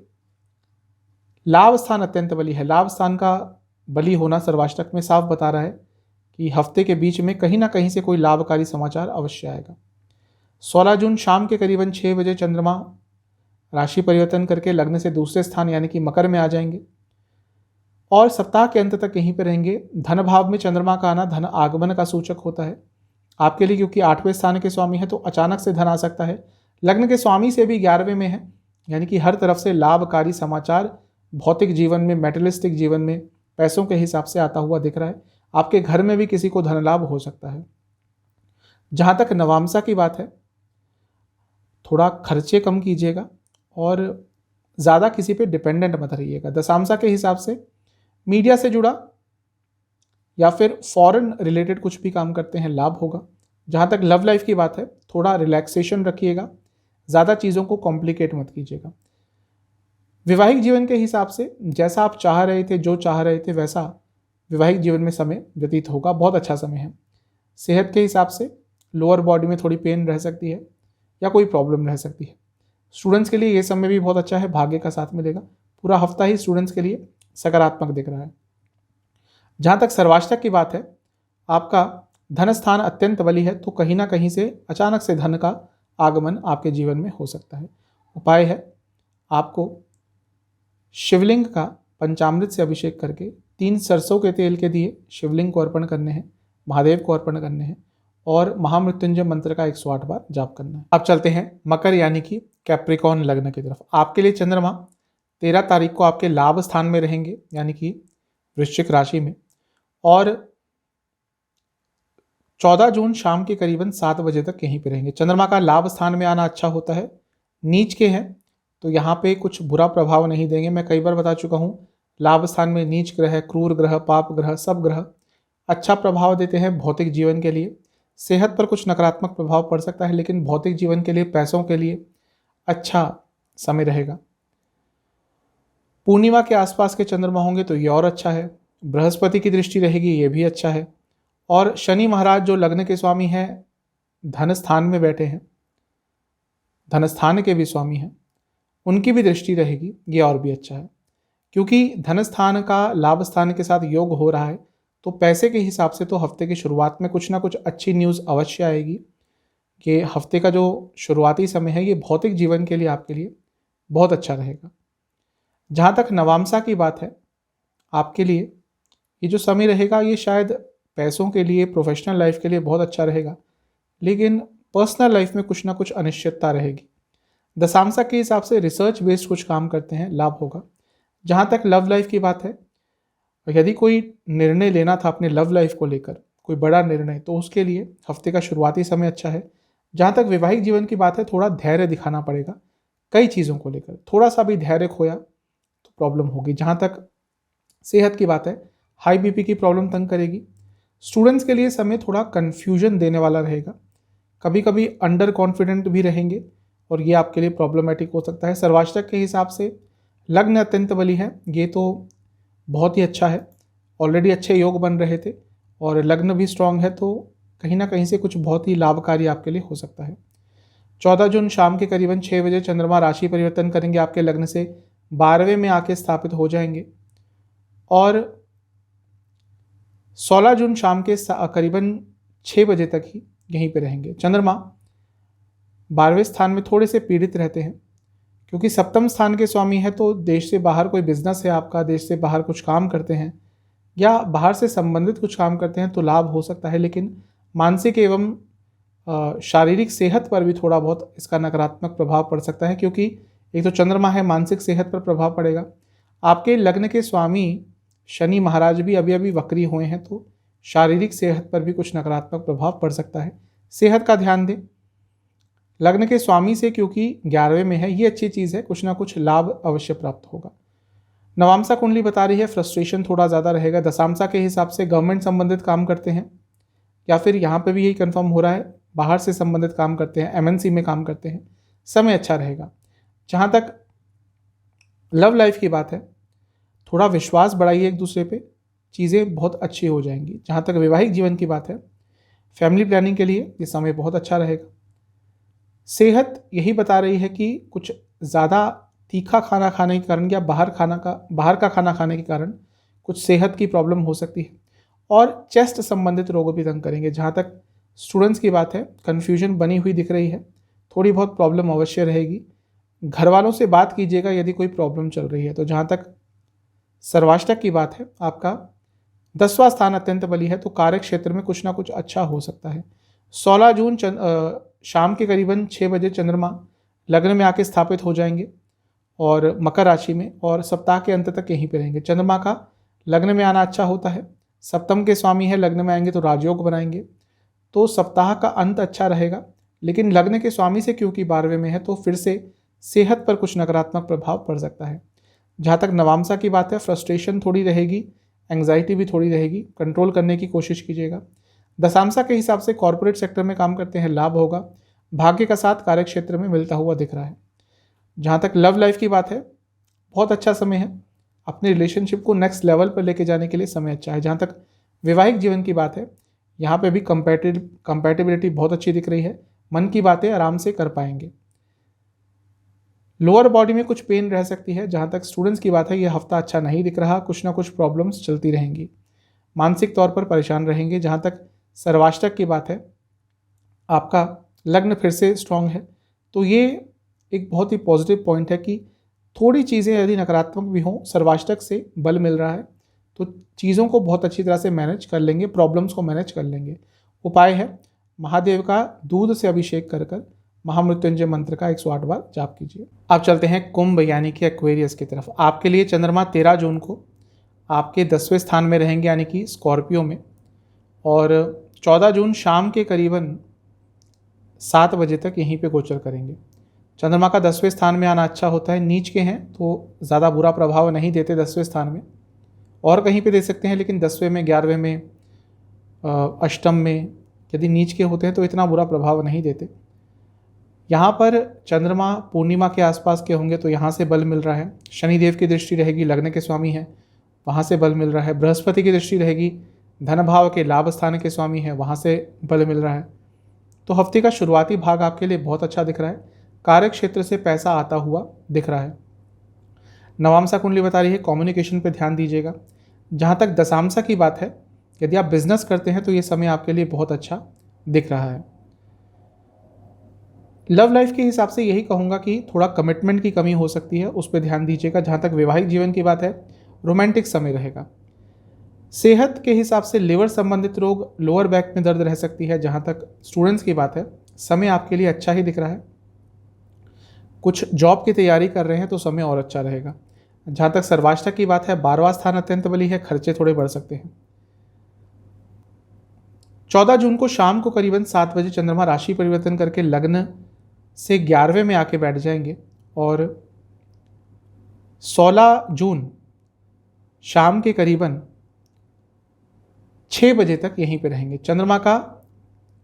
लाभ स्थान अत्यंत बली है। लाभ स्थान का बली होना सर्वाष्टक में साफ बता रहा है कि हफ्ते के बीच में कहीं ना कहीं से कोई लाभकारी समाचार अवश्य आएगा। 16 जून शाम के करीबन 6 बजे चंद्रमा राशि परिवर्तन करके लग्न से दूसरे स्थान यानी कि मकर में आ जाएंगे और सप्ताह के अंत तक यहीं पर रहेंगे। धन भाव में चंद्रमा का आना धन आगमन का सूचक होता है आपके लिए, क्योंकि 8वें स्थान के स्वामी है, तो अचानक से धन आ सकता है। लग्न के स्वामी से भी 11वें में है, यानी कि हर तरफ से लाभकारी समाचार भौतिक जीवन में, मेटलिस्टिक जीवन में, पैसों के हिसाब से आता हुआ दिख रहा है। आपके घर में भी किसी को धन लाभ हो सकता है। जहाँ तक नवामसा की बात है, थोड़ा खर्चे कम कीजिएगा और ज़्यादा किसी पे डिपेंडेंट मत रहिएगा। दशामसा के हिसाब से मीडिया से जुड़ा या फिर फॉरेन रिलेटेड कुछ भी काम करते हैं, लाभ होगा। जहाँ तक लव लाइफ की बात है, थोड़ा रिलैक्सेशन रखिएगा, ज़्यादा चीज़ों को कॉम्प्लिकेट मत कीजिएगा। वैवाहिक जीवन के हिसाब से जैसा आप चाह रहे थे, जो चाह रहे थे, वैसा वैवाहिक जीवन में समय व्यतीत होगा, बहुत अच्छा समय है। सेहत के हिसाब से लोअर बॉडी में थोड़ी पेन रह सकती है या कोई प्रॉब्लम रह सकती है। स्टूडेंट्स के लिए ये समय भी बहुत अच्छा है, भाग्य का साथ मिलेगा। पूरा हफ्ता ही स्टूडेंट्स के लिए सकारात्मक दिख रहा है। जहाँ तक सर्वाष्टक की बात है, आपका धन स्थान अत्यंत बली है, तो कहीं ना कहीं से अचानक से धन का आगमन आपके जीवन में हो सकता है। उपाय है, आपको शिवलिंग का पंचामृत से अभिषेक करके 3 सरसों के तेल के दिए शिवलिंग को अर्पण करने हैं, महादेव को अर्पण करने हैं और महामृत्युंजय मंत्र का 108 बार जाप करना है। अब चलते हैं मकर यानी कि कैप्रिकॉर्न लग्न की तरफ। आपके लिए चंद्रमा 13 तारीख को आपके लाभ स्थान में रहेंगे, यानी कि वृश्चिक राशि में, और 14 जून शाम के करीबन 7 बजे तक यहीं पे रहेंगे। चंद्रमा का लाभ स्थान में आना अच्छा होता है। नीच के हैं तो यहाँ पे कुछ बुरा प्रभाव नहीं देंगे। मैं कई बार बता चुका हूँ, लाभ स्थान में नीच ग्रह, क्रूर ग्रह, पाप ग्रह, सब ग्रह अच्छा प्रभाव देते हैं भौतिक जीवन के लिए। सेहत पर कुछ नकारात्मक प्रभाव पड़ सकता है, लेकिन भौतिक जीवन के लिए, पैसों के लिए अच्छा समय रहेगा। पूर्णिमा के आसपास के चंद्रमा होंगे तो ये और अच्छा है। बृहस्पति की दृष्टि रहेगी, ये भी अच्छा है। और शनि महाराज जो लग्न के स्वामी हैं, धन स्थान में बैठे हैं, धन स्थान के भी स्वामी हैं, उनकी भी दृष्टि रहेगी, ये और भी अच्छा है। क्योंकि धन स्थान का लाभ स्थान के साथ योग हो रहा है, तो पैसे के हिसाब से तो हफ्ते की शुरुआत में कुछ ना कुछ अच्छी न्यूज़ अवश्य आएगी। कि हफ्ते का जो शुरुआती समय है ये भौतिक जीवन के लिए आपके लिए बहुत अच्छा रहेगा। जहाँ तक नवामसा की बात है, आपके लिए ये जो समय रहेगा ये शायद पैसों के लिए, प्रोफेशनल लाइफ के लिए बहुत अच्छा रहेगा, लेकिन पर्सनल लाइफ में कुछ ना कुछ अनिश्चितता रहेगी। दशांशा के हिसाब से रिसर्च बेस्ड कुछ काम करते हैं, लाभ होगा। जहाँ तक लव लाइफ की बात है, यदि कोई निर्णय लेना था अपने लव लाइफ को लेकर, कोई बड़ा निर्णय, तो उसके लिए हफ्ते का शुरुआती समय अच्छा है। जहाँ तक वैवाहिक जीवन की बात है, थोड़ा धैर्य दिखाना पड़ेगा कई चीज़ों को लेकर, थोड़ा सा भी धैर्य खोया तो प्रॉब्लम होगी। जहाँ तक सेहत की बात है, हाई बीपी की प्रॉब्लम तंग करेगी। स्टूडेंट्स के लिए समय थोड़ा कन्फ्यूजन देने वाला रहेगा, कभी कभी अंडर कॉन्फिडेंट भी रहेंगे और ये आपके लिए प्रॉब्लमेटिक हो सकता है। सर्वाष्टक के हिसाब से लग्न अत्यंत बली है, ये तो बहुत ही अच्छा है, ऑलरेडी अच्छे योग बन रहे थे और लग्न भी स्ट्रांग है, तो कहीं ना कहीं से कुछ बहुत ही लाभकारी आपके लिए हो सकता है। 14 जून शाम के करीबन 6 बजे चंद्रमा राशि परिवर्तन करेंगे, आपके लग्न से 12वें में आके स्थापित हो जाएंगे और 16 जून शाम के करीबन 6 बजे तक ही यहीं पे रहेंगे। चंद्रमा 12वें स्थान में थोड़े से पीड़ित रहते हैं, क्योंकि सप्तम स्थान के स्वामी है, तो देश से बाहर कोई बिजनेस है आपका, देश से बाहर कुछ काम करते हैं या बाहर से संबंधित कुछ काम करते हैं तो लाभ हो सकता है, लेकिन मानसिक एवं शारीरिक सेहत पर भी थोड़ा बहुत इसका नकारात्मक प्रभाव पड़ सकता है। क्योंकि एक तो चंद्रमा है, मानसिक सेहत पर प्रभाव पड़ेगा। आपके लग्न के स्वामी शनि महाराज भी अभी अभी वक्री हुए हैं, तो शारीरिक सेहत पर भी कुछ नकारात्मक प्रभाव पड़ सकता है, सेहत का ध्यान दें। लग्न के स्वामी से क्योंकि 11वें में है, ये अच्छी चीज़ है, कुछ ना कुछ लाभ अवश्य प्राप्त होगा। नवामसा कुंडली बता रही है फ्रस्ट्रेशन थोड़ा ज़्यादा रहेगा। दशामसा के हिसाब से गवर्नमेंट संबंधित काम करते हैं, या फिर यहाँ पे भी यही कंफर्म हो रहा है बाहर से संबंधित काम करते हैं, एमएनसी में काम करते हैं, समय अच्छा रहेगा। जहाँ तक लव लाइफ की बात है, थोड़ा विश्वास बढ़ाइए एक दूसरे पे, चीज़ें बहुत अच्छी हो जाएंगी। जहाँ तक वैवाहिक जीवन की बात है, फैमिली प्लानिंग के लिए ये समय बहुत अच्छा रहेगा। सेहत यही बता रही है कि कुछ ज़्यादा तीखा खाना खाने के कारण या बाहर का खाना खाने के कारण कुछ सेहत की प्रॉब्लम हो सकती है और चेस्ट संबंधित रोग भी तंग करेंगे। जहाँ तक स्टूडेंट्स की बात है, कन्फ्यूजन बनी हुई दिख रही है, थोड़ी बहुत प्रॉब्लम अवश्य रहेगी। घर वालों से बात कीजिएगा यदि कोई प्रॉब्लम चल रही है। तो जहाँ तक सर्वाष्टक की बात है, आपका 10वां स्थान अत्यंत बली है, तो कार्य क्षेत्र में कुछ ना कुछ अच्छा हो सकता है। 16 जून शाम के करीबन 6 बजे चंद्रमा लग्न में आके स्थापित हो जाएंगे और मकर राशि में, और सप्ताह के अंत तक यहीं पे रहेंगे। चंद्रमा का लग्न में आना अच्छा होता है, सप्तम के स्वामी है, लग्न में आएंगे तो राजयोग बनाएंगे, तो सप्ताह का अंत अच्छा रहेगा। लेकिन लग्न के स्वामी से क्योंकि 12वें में है, तो फिर से सेहत पर कुछ नकारात्मक प्रभाव पड़ सकता है। जहाँ तक नवामसा की बात है, फ्रस्ट्रेशन थोड़ी रहेगी, एंग्जाइटी भी थोड़ी रहेगी, कंट्रोल करने की कोशिश कीजिएगा। दशामसा के हिसाब से कॉर्पोरेट सेक्टर में काम करते हैं, लाभ होगा। भाग्य का साथ कार्य क्षेत्र में मिलता हुआ दिख रहा है। जहाँ तक लव लाइफ की बात है, बहुत अच्छा समय है, अपने रिलेशनशिप को नेक्स्ट लेवल पर लेके जाने के लिए समय अच्छा है। जहाँ तक वैवाहिक जीवन की बात है, यहाँ पे भी कंपैटिबिलिटी बहुत अच्छी दिख रही है, मन की बातें आराम से कर पाएंगे। लोअर बॉडी में कुछ पेन रह सकती है। जहाँ तक स्टूडेंट्स की बात है, ये हफ्ता अच्छा नहीं दिख रहा, कुछ ना कुछ प्रॉब्लम्स चलती रहेंगी, मानसिक तौर पर परेशान रहेंगे। जहाँ तक सर्वाष्टक की बात है, आपका लग्न फिर से स्ट्रांग है, तो ये एक बहुत ही पॉजिटिव पॉइंट है कि थोड़ी चीज़ें यदि नकारात्मक भी हों, सर्वाष्टक से बल मिल रहा है, तो चीज़ों को बहुत अच्छी तरह से मैनेज कर लेंगे, प्रॉब्लम्स को मैनेज कर लेंगे। उपाय है, महादेव का दूध से अभिषेक कर कर महामृत्युंजय मंत्र का 108 बार जाप कीजिए। अब चलते हैं कुंभ यानी कि एक्वेरियस की तरफ। आपके लिए चंद्रमा 13 जून को आपके 10वें स्थान में रहेंगे, यानी कि स्कॉर्पियो में, और 14 जून शाम के करीबन 7 बजे तक यहीं पे गोचर करेंगे। चंद्रमा का 10वें स्थान में आना अच्छा होता है, नीच के हैं तो ज़्यादा बुरा प्रभाव नहीं देते 10वें स्थान में, और कहीं पे दे सकते हैं, लेकिन 10वें में, 11वें में, अष्टम में यदि नीच के होते हैं तो इतना बुरा प्रभाव नहीं देते। यहाँ पर चंद्रमा पूर्णिमा के आसपास के होंगे तो यहाँ से बल मिल रहा है। शनिदेव की दृष्टि रहेगी, लग्न के स्वामी है, वहाँ से बल मिल रहा है। बृहस्पति की दृष्टि रहेगी, धन भाव के लाभ स्थान के स्वामी है, वहाँ से बल मिल रहा है। तो हफ्ते का शुरुआती भाग आपके लिए बहुत अच्छा दिख रहा है। कार्य क्षेत्र से पैसा आता हुआ दिख रहा है। नवामसा कुंडली बता रही है कम्युनिकेशन पे ध्यान दीजिएगा। जहाँ तक दशामसा की बात है, यदि आप बिजनेस करते हैं तो ये समय आपके लिए बहुत अच्छा दिख रहा है। लव लाइफ के हिसाब से यही कहूँगा कि थोड़ा कमिटमेंट की कमी हो सकती है, उस पर ध्यान दीजिएगा। जहाँ तक वैवाहिक जीवन की बात है, रोमांटिक समय रहेगा। सेहत के हिसाब से लिवर संबंधित रोग, लोअर बैक में दर्द रह सकती है। जहाँ तक स्टूडेंट्स की बात है, समय आपके लिए अच्छा ही दिख रहा है। कुछ जॉब की तैयारी कर रहे हैं तो समय और अच्छा रहेगा। जहाँ तक सर्वाष्टक की बात है, 12वां स्थान अत्यंत बली है, खर्चे थोड़े बढ़ सकते हैं। 14 जून को शाम को करीबन 7 बजे चंद्रमा राशि परिवर्तन करके लग्न से 11वें में आके बैठ जाएंगे और 16 जून शाम के करीबन 6 बजे तक यहीं पे रहेंगे। चंद्रमा का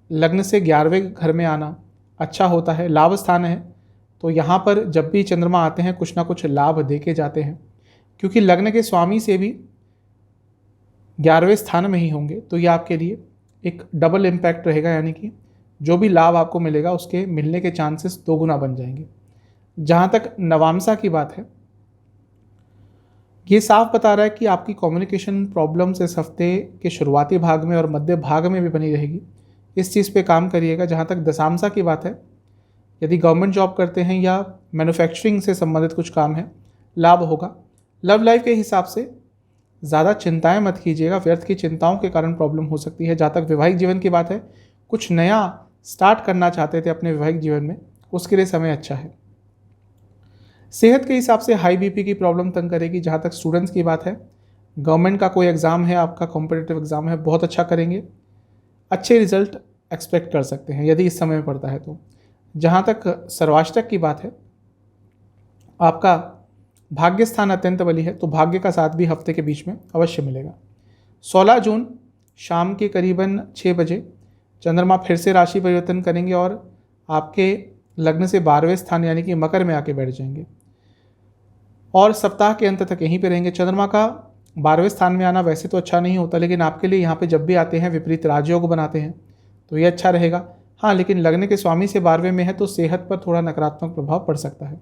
लग्न से 11वें घर में आना अच्छा होता है, लाभ स्थान है, तो यहाँ पर जब भी चंद्रमा आते हैं कुछ ना कुछ लाभ दे के जाते हैं, क्योंकि लग्न के स्वामी से भी 11वें स्थान में ही होंगे। तो ये आपके लिए एक डबल इम्पैक्ट रहेगा, यानी कि जो भी लाभ आपको मिलेगा उसके मिलने के चांसेस 2 गुना बन जाएंगे। जहाँ तक नवामसा की बात है, ये साफ बता रहा है कि आपकी कम्युनिकेशन प्रॉब्लम्स इस हफ्ते के शुरुआती भाग में और मध्य भाग में भी बनी रहेगी। इस चीज़ पे काम करिएगा। जहाँ तक दशामसा की बात है, यदि गवर्नमेंट जॉब करते हैं या मैन्युफैक्चरिंग से संबंधित कुछ काम है, लाभ होगा। लव लाइफ के हिसाब से ज़्यादा चिंताएं मत कीजिएगा, व्यर्थ की चिंताओं के कारण प्रॉब्लम हो सकती है। जहाँ तक वैवाहिक जीवन की बात है, कुछ नया स्टार्ट करना चाहते थे अपने वैवाहिक जीवन में, उसके लिए समय अच्छा है। सेहत के हिसाब से हाई बीपी की प्रॉब्लम तंग करेगी। जहाँ तक स्टूडेंट्स की बात है, गवर्नमेंट का कोई एग्ज़ाम है, आपका कॉम्पिटिटिव एग्ज़ाम है, बहुत अच्छा करेंगे, अच्छे रिजल्ट एक्सपेक्ट कर सकते हैं यदि इस समय में पड़ता है तो। जहाँ तक सर्वाष्टक की बात है, आपका भाग्य स्थान अत्यंत बली है, तो भाग्य का साथ भी हफ्ते के बीच में अवश्य मिलेगा। 16 जून शाम के करीबन 6 बजे चंद्रमा फिर से राशि परिवर्तन करेंगे और आपके लग्न से 12वें स्थान यानी कि मकर में आके बैठ जाएंगे और सप्ताह के अंत तक यहीं पे रहेंगे। चंद्रमा का 12वें स्थान में आना वैसे तो अच्छा नहीं होता, लेकिन आपके लिए यहाँ पे जब भी आते हैं विपरीत राजयोग बनाते हैं, तो ये अच्छा रहेगा। हाँ, लेकिन लग्न के स्वामी से 12वें में है तो सेहत पर थोड़ा नकारात्मक प्रभाव पड़ सकता है।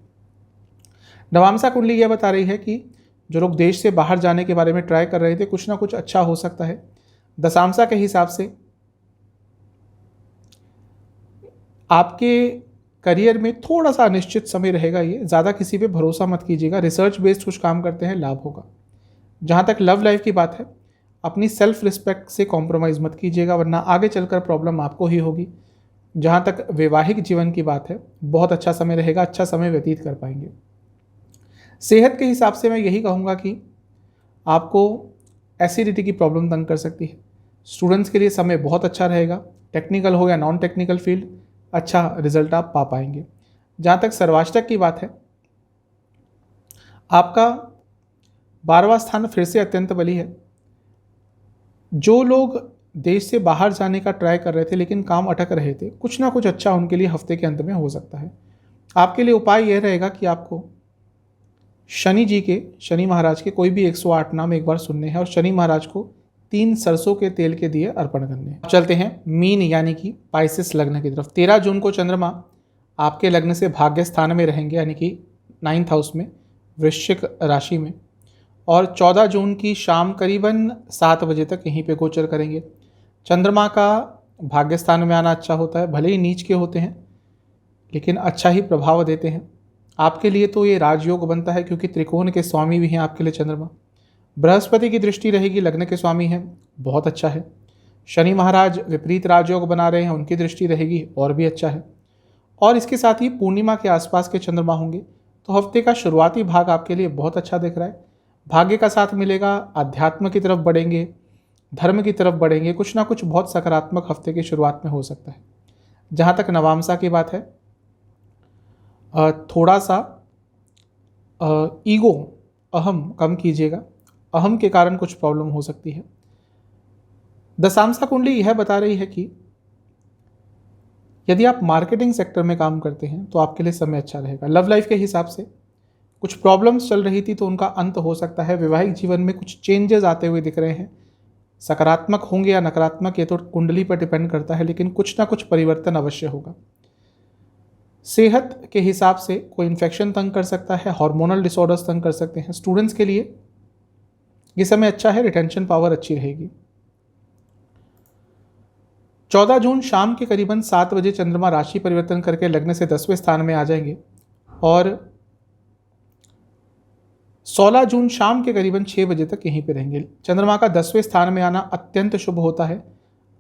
नवामसा कुंडली यह बता रही है कि जो लोग देश से बाहर जाने के बारे में ट्राई कर रहे थे, कुछ ना कुछ अच्छा हो सकता है। दशामसा के हिसाब से आपके करियर में थोड़ा सा अनिश्चित समय रहेगा। ये ज़्यादा किसी पे भरोसा मत कीजिएगा, रिसर्च बेस्ड कुछ काम करते हैं, लाभ होगा। जहाँ तक लव लाइफ की बात है, अपनी सेल्फ रिस्पेक्ट से कॉम्प्रोमाइज़ मत कीजिएगा, वरना आगे चलकर प्रॉब्लम आपको ही होगी। जहाँ तक वैवाहिक जीवन की बात है, बहुत अच्छा समय रहेगा, अच्छा समय व्यतीत कर पाएंगे। सेहत के हिसाब से मैं यही कहूँगा कि आपको एसिडिटी की प्रॉब्लम तंग कर सकती है। स्टूडेंट्स के लिए समय बहुत अच्छा रहेगा, टेक्निकल हो या नॉन टेक्निकल फील्ड, अच्छा रिजल्ट आप पा पाएंगे। जहाँ तक सर्वाष्टक की बात है, आपका 12वां स्थान फिर से अत्यंत बली है। जो लोग देश से बाहर जाने का ट्राई कर रहे थे लेकिन काम अटक रहे थे, कुछ ना कुछ अच्छा उनके लिए हफ्ते के अंत में हो सकता है। आपके लिए उपाय यह रहेगा कि आपको शनि महाराज के कोई भी 108 नाम एक बार सुनने हैं और शनि महाराज को 3 सरसों के तेल के दिए अर्पण करने हैं। चलते हैं मीन यानी कि पाइसेस लग्न की तरफ। 13 जून को चंद्रमा आपके लग्न से भाग्य स्थान में रहेंगे, यानी कि 9th हाउस में, वृश्चिक राशि में, और 14 जून की शाम करीबन 7 बजे तक यहीं पे गोचर करेंगे। चंद्रमा का भाग्य स्थान में आना अच्छा होता है, भले ही नीच के होते हैं लेकिन अच्छा ही प्रभाव देते हैं। आपके लिए तो ये राजयोग बनता है, क्योंकि त्रिकोण के स्वामी भी हैं आपके लिए चंद्रमा। बृहस्पति की दृष्टि रहेगी, लग्न के स्वामी हैं, बहुत अच्छा है। शनि महाराज विपरीत राजयोग बना रहे हैं, उनकी दृष्टि रहेगी, और भी अच्छा है। और इसके साथ ही पूर्णिमा के आसपास के चंद्रमा होंगे, तो हफ्ते का शुरुआती भाग आपके लिए बहुत अच्छा दिख रहा है। भाग्य का साथ मिलेगा, अध्यात्म की तरफ बढ़ेंगे, धर्म की तरफ बढ़ेंगे, कुछ ना कुछ बहुत सकारात्मक हफ्ते की शुरुआत में हो सकता है। जहाँ तक नवामसा की बात है, थोड़ा सा ईगो, अहम कम कीजिएगा, अहम के कारण कुछ प्रॉब्लम हो सकती है। दशामसा कुंडली यह बता रही है कि यदि आप मार्केटिंग सेक्टर में काम करते हैं तो आपके लिए समय अच्छा रहेगा। लव लाइफ के हिसाब से कुछ प्रॉब्लम्स चल रही थी तो उनका अंत हो सकता है। वैवाहिक जीवन में कुछ चेंजेस आते हुए दिख रहे हैं, सकारात्मक होंगे या नकारात्मक ये तो कुंडली पर डिपेंड करता है, लेकिन कुछ ना कुछ परिवर्तन अवश्य होगा। सेहत के हिसाब से कोई इन्फेक्शन तंग कर सकता है, हार्मोनल डिसऑर्डर्स तंग कर सकते हैं। स्टूडेंट्स के लिए ये समय अच्छा है, रिटेंशन पावर अच्छी रहेगी। 14 जून शाम के करीबन 7 बजे चंद्रमा राशि परिवर्तन करके लग्न से 10वें स्थान में आ जाएंगे और 16 जून शाम के करीबन 6 बजे तक यहीं पे रहेंगे। चंद्रमा का 10वें स्थान में आना अत्यंत शुभ होता है।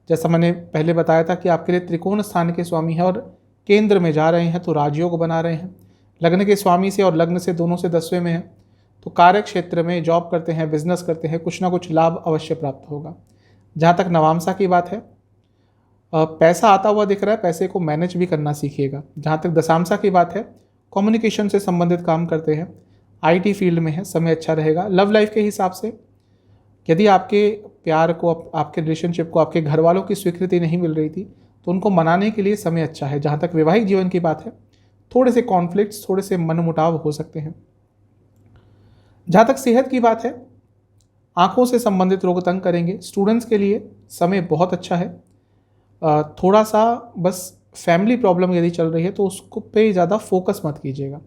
जैसा मैंने पहले बताया था कि आपके लिए त्रिकोण स्थान के स्वामी है और केंद्र में जा रहे हैं तो राजयोग बना रहे हैं। लग्न के स्वामी से और लग्न से दोनों से 10वें में है तो कार्य क्षेत्र में जॉब करते हैं, बिजनेस करते हैं, कुछ ना कुछ लाभ अवश्य प्राप्त होगा। जहाँ तक नवामसा की बात है, पैसा आता हुआ दिख रहा है, पैसे को मैनेज भी करना सीखिएगा। जहाँ तक दशामसा की बात है, कम्युनिकेशन से संबंधित काम करते हैं, आईटी फील्ड में है, समय अच्छा रहेगा। लव लाइफ के हिसाब से यदि आपके प्यार को, आपके रिलेशनशिप को आपके घर वालों की स्वीकृति नहीं मिल रही थी तो उनको मनाने के लिए समय अच्छा है। जहाँ तक वैवाहिक जीवन की बात है, थोड़े से कॉन्फ्लिक्ट्स, थोड़े से मनमुटाव हो सकते हैं। जहाँ तक सेहत की बात है, आंखों से संबंधित रोग तंग करेंगे। स्टूडेंट्स के लिए समय बहुत अच्छा है। थोड़ा सा बस फैमिली प्रॉब्लम यदि चल रही है तो उसको पे ज़्यादा फोकस मत कीजिएगा।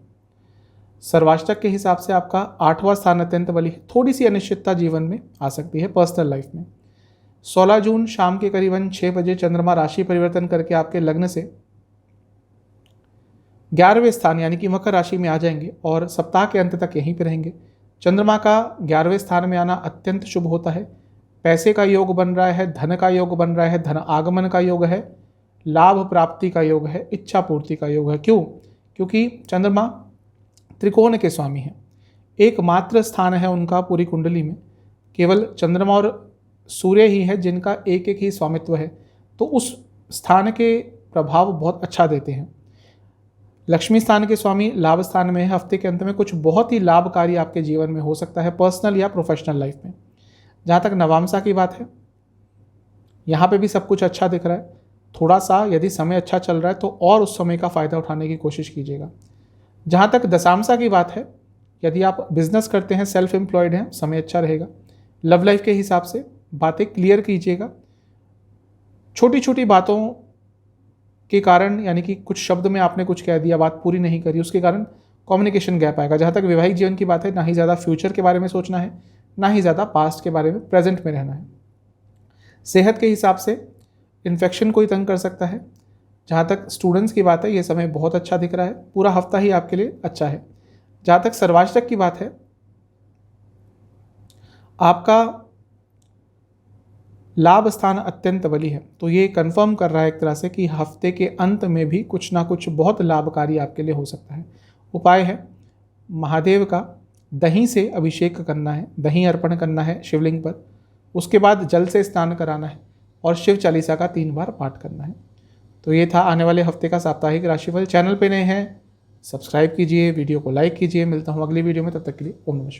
सर्वाष्टक के हिसाब से आपका 8वां स्थान अत्यंत बली है। थोड़ी सी अनिश्चितता जीवन में आ सकती है पर्सनल लाइफ में। 16 जून शाम के करीबन 6 बजे चंद्रमा राशि परिवर्तन करके आपके लग्न से 11वें स्थान यानी कि मकर राशि में आ जाएंगे और सप्ताह के अंत तक यहीं पर रहेंगे। चंद्रमा का 11वें स्थान में आना अत्यंत शुभ होता है। पैसे का योग बन रहा है, धन का योग बन रहा है, धन आगमन का योग है, लाभ प्राप्ति का योग है, इच्छा पूर्ति का योग है। क्यों? क्योंकि चंद्रमा त्रिकोण के स्वामी हैं। एकमात्र स्थान है उनका पूरी कुंडली में, केवल चंद्रमा और सूर्य ही है जिनका एक एक ही स्वामित्व है, तो उस स्थान के प्रभाव बहुत अच्छा देते हैं। लक्ष्मी स्थान के स्वामी लाभ स्थान में है। हफ्ते के अंत में कुछ बहुत ही लाभकारी आपके जीवन में हो सकता है, पर्सनल या प्रोफेशनल लाइफ में। जहाँ तक नवामसा की बात है, यहाँ पे भी सब कुछ अच्छा दिख रहा है। थोड़ा सा यदि समय अच्छा चल रहा है तो और उस समय का फ़ायदा उठाने की कोशिश कीजिएगा। जहाँ तक दशामसा की बात है, यदि आप बिजनेस करते हैं, सेल्फ एम्प्लॉयड हैं, समय अच्छा रहेगा। लव लाइफ के हिसाब से बातें क्लियर कीजिएगा। छोटी छोटी बातों के कारण, यानी कि कुछ शब्द में आपने कुछ कह दिया, बात पूरी नहीं करी, उसके कारण कम्युनिकेशन गैप आएगा। जहाँ तक वैवाहिक जीवन की बात है, ना ही ज़्यादा फ्यूचर के बारे में सोचना है, ना ही ज़्यादा पास्ट के बारे में, प्रेजेंट में रहना है। सेहत के हिसाब से इन्फेक्शन कोई तंग कर सकता है। जहाँ तक स्टूडेंट्स की बात है, ये समय बहुत अच्छा दिख रहा है, पूरा हफ्ता ही आपके लिए अच्छा है। जहाँ तक सर्वाष्टक की बात है, आपका लाभ स्थान अत्यंत बली है, तो ये कंफर्म कर रहा है एक तरह से कि हफ्ते के अंत में भी कुछ ना कुछ बहुत लाभकारी आपके लिए हो सकता है। उपाय है, महादेव का दही से अभिषेक करना है, दही अर्पण करना है शिवलिंग पर, उसके बाद जल से स्नान कराना है और शिव चालीसा का 3 बार पाठ करना है। तो ये था आने वाले हफ्ते का साप्ताहिक राशिफल। चैनल पे नए हैं, सब्सक्राइब कीजिए, वीडियो को लाइक कीजिए। मिलता हूँ अगली वीडियो में, तब तक के लिए ओम नमः शिवाय।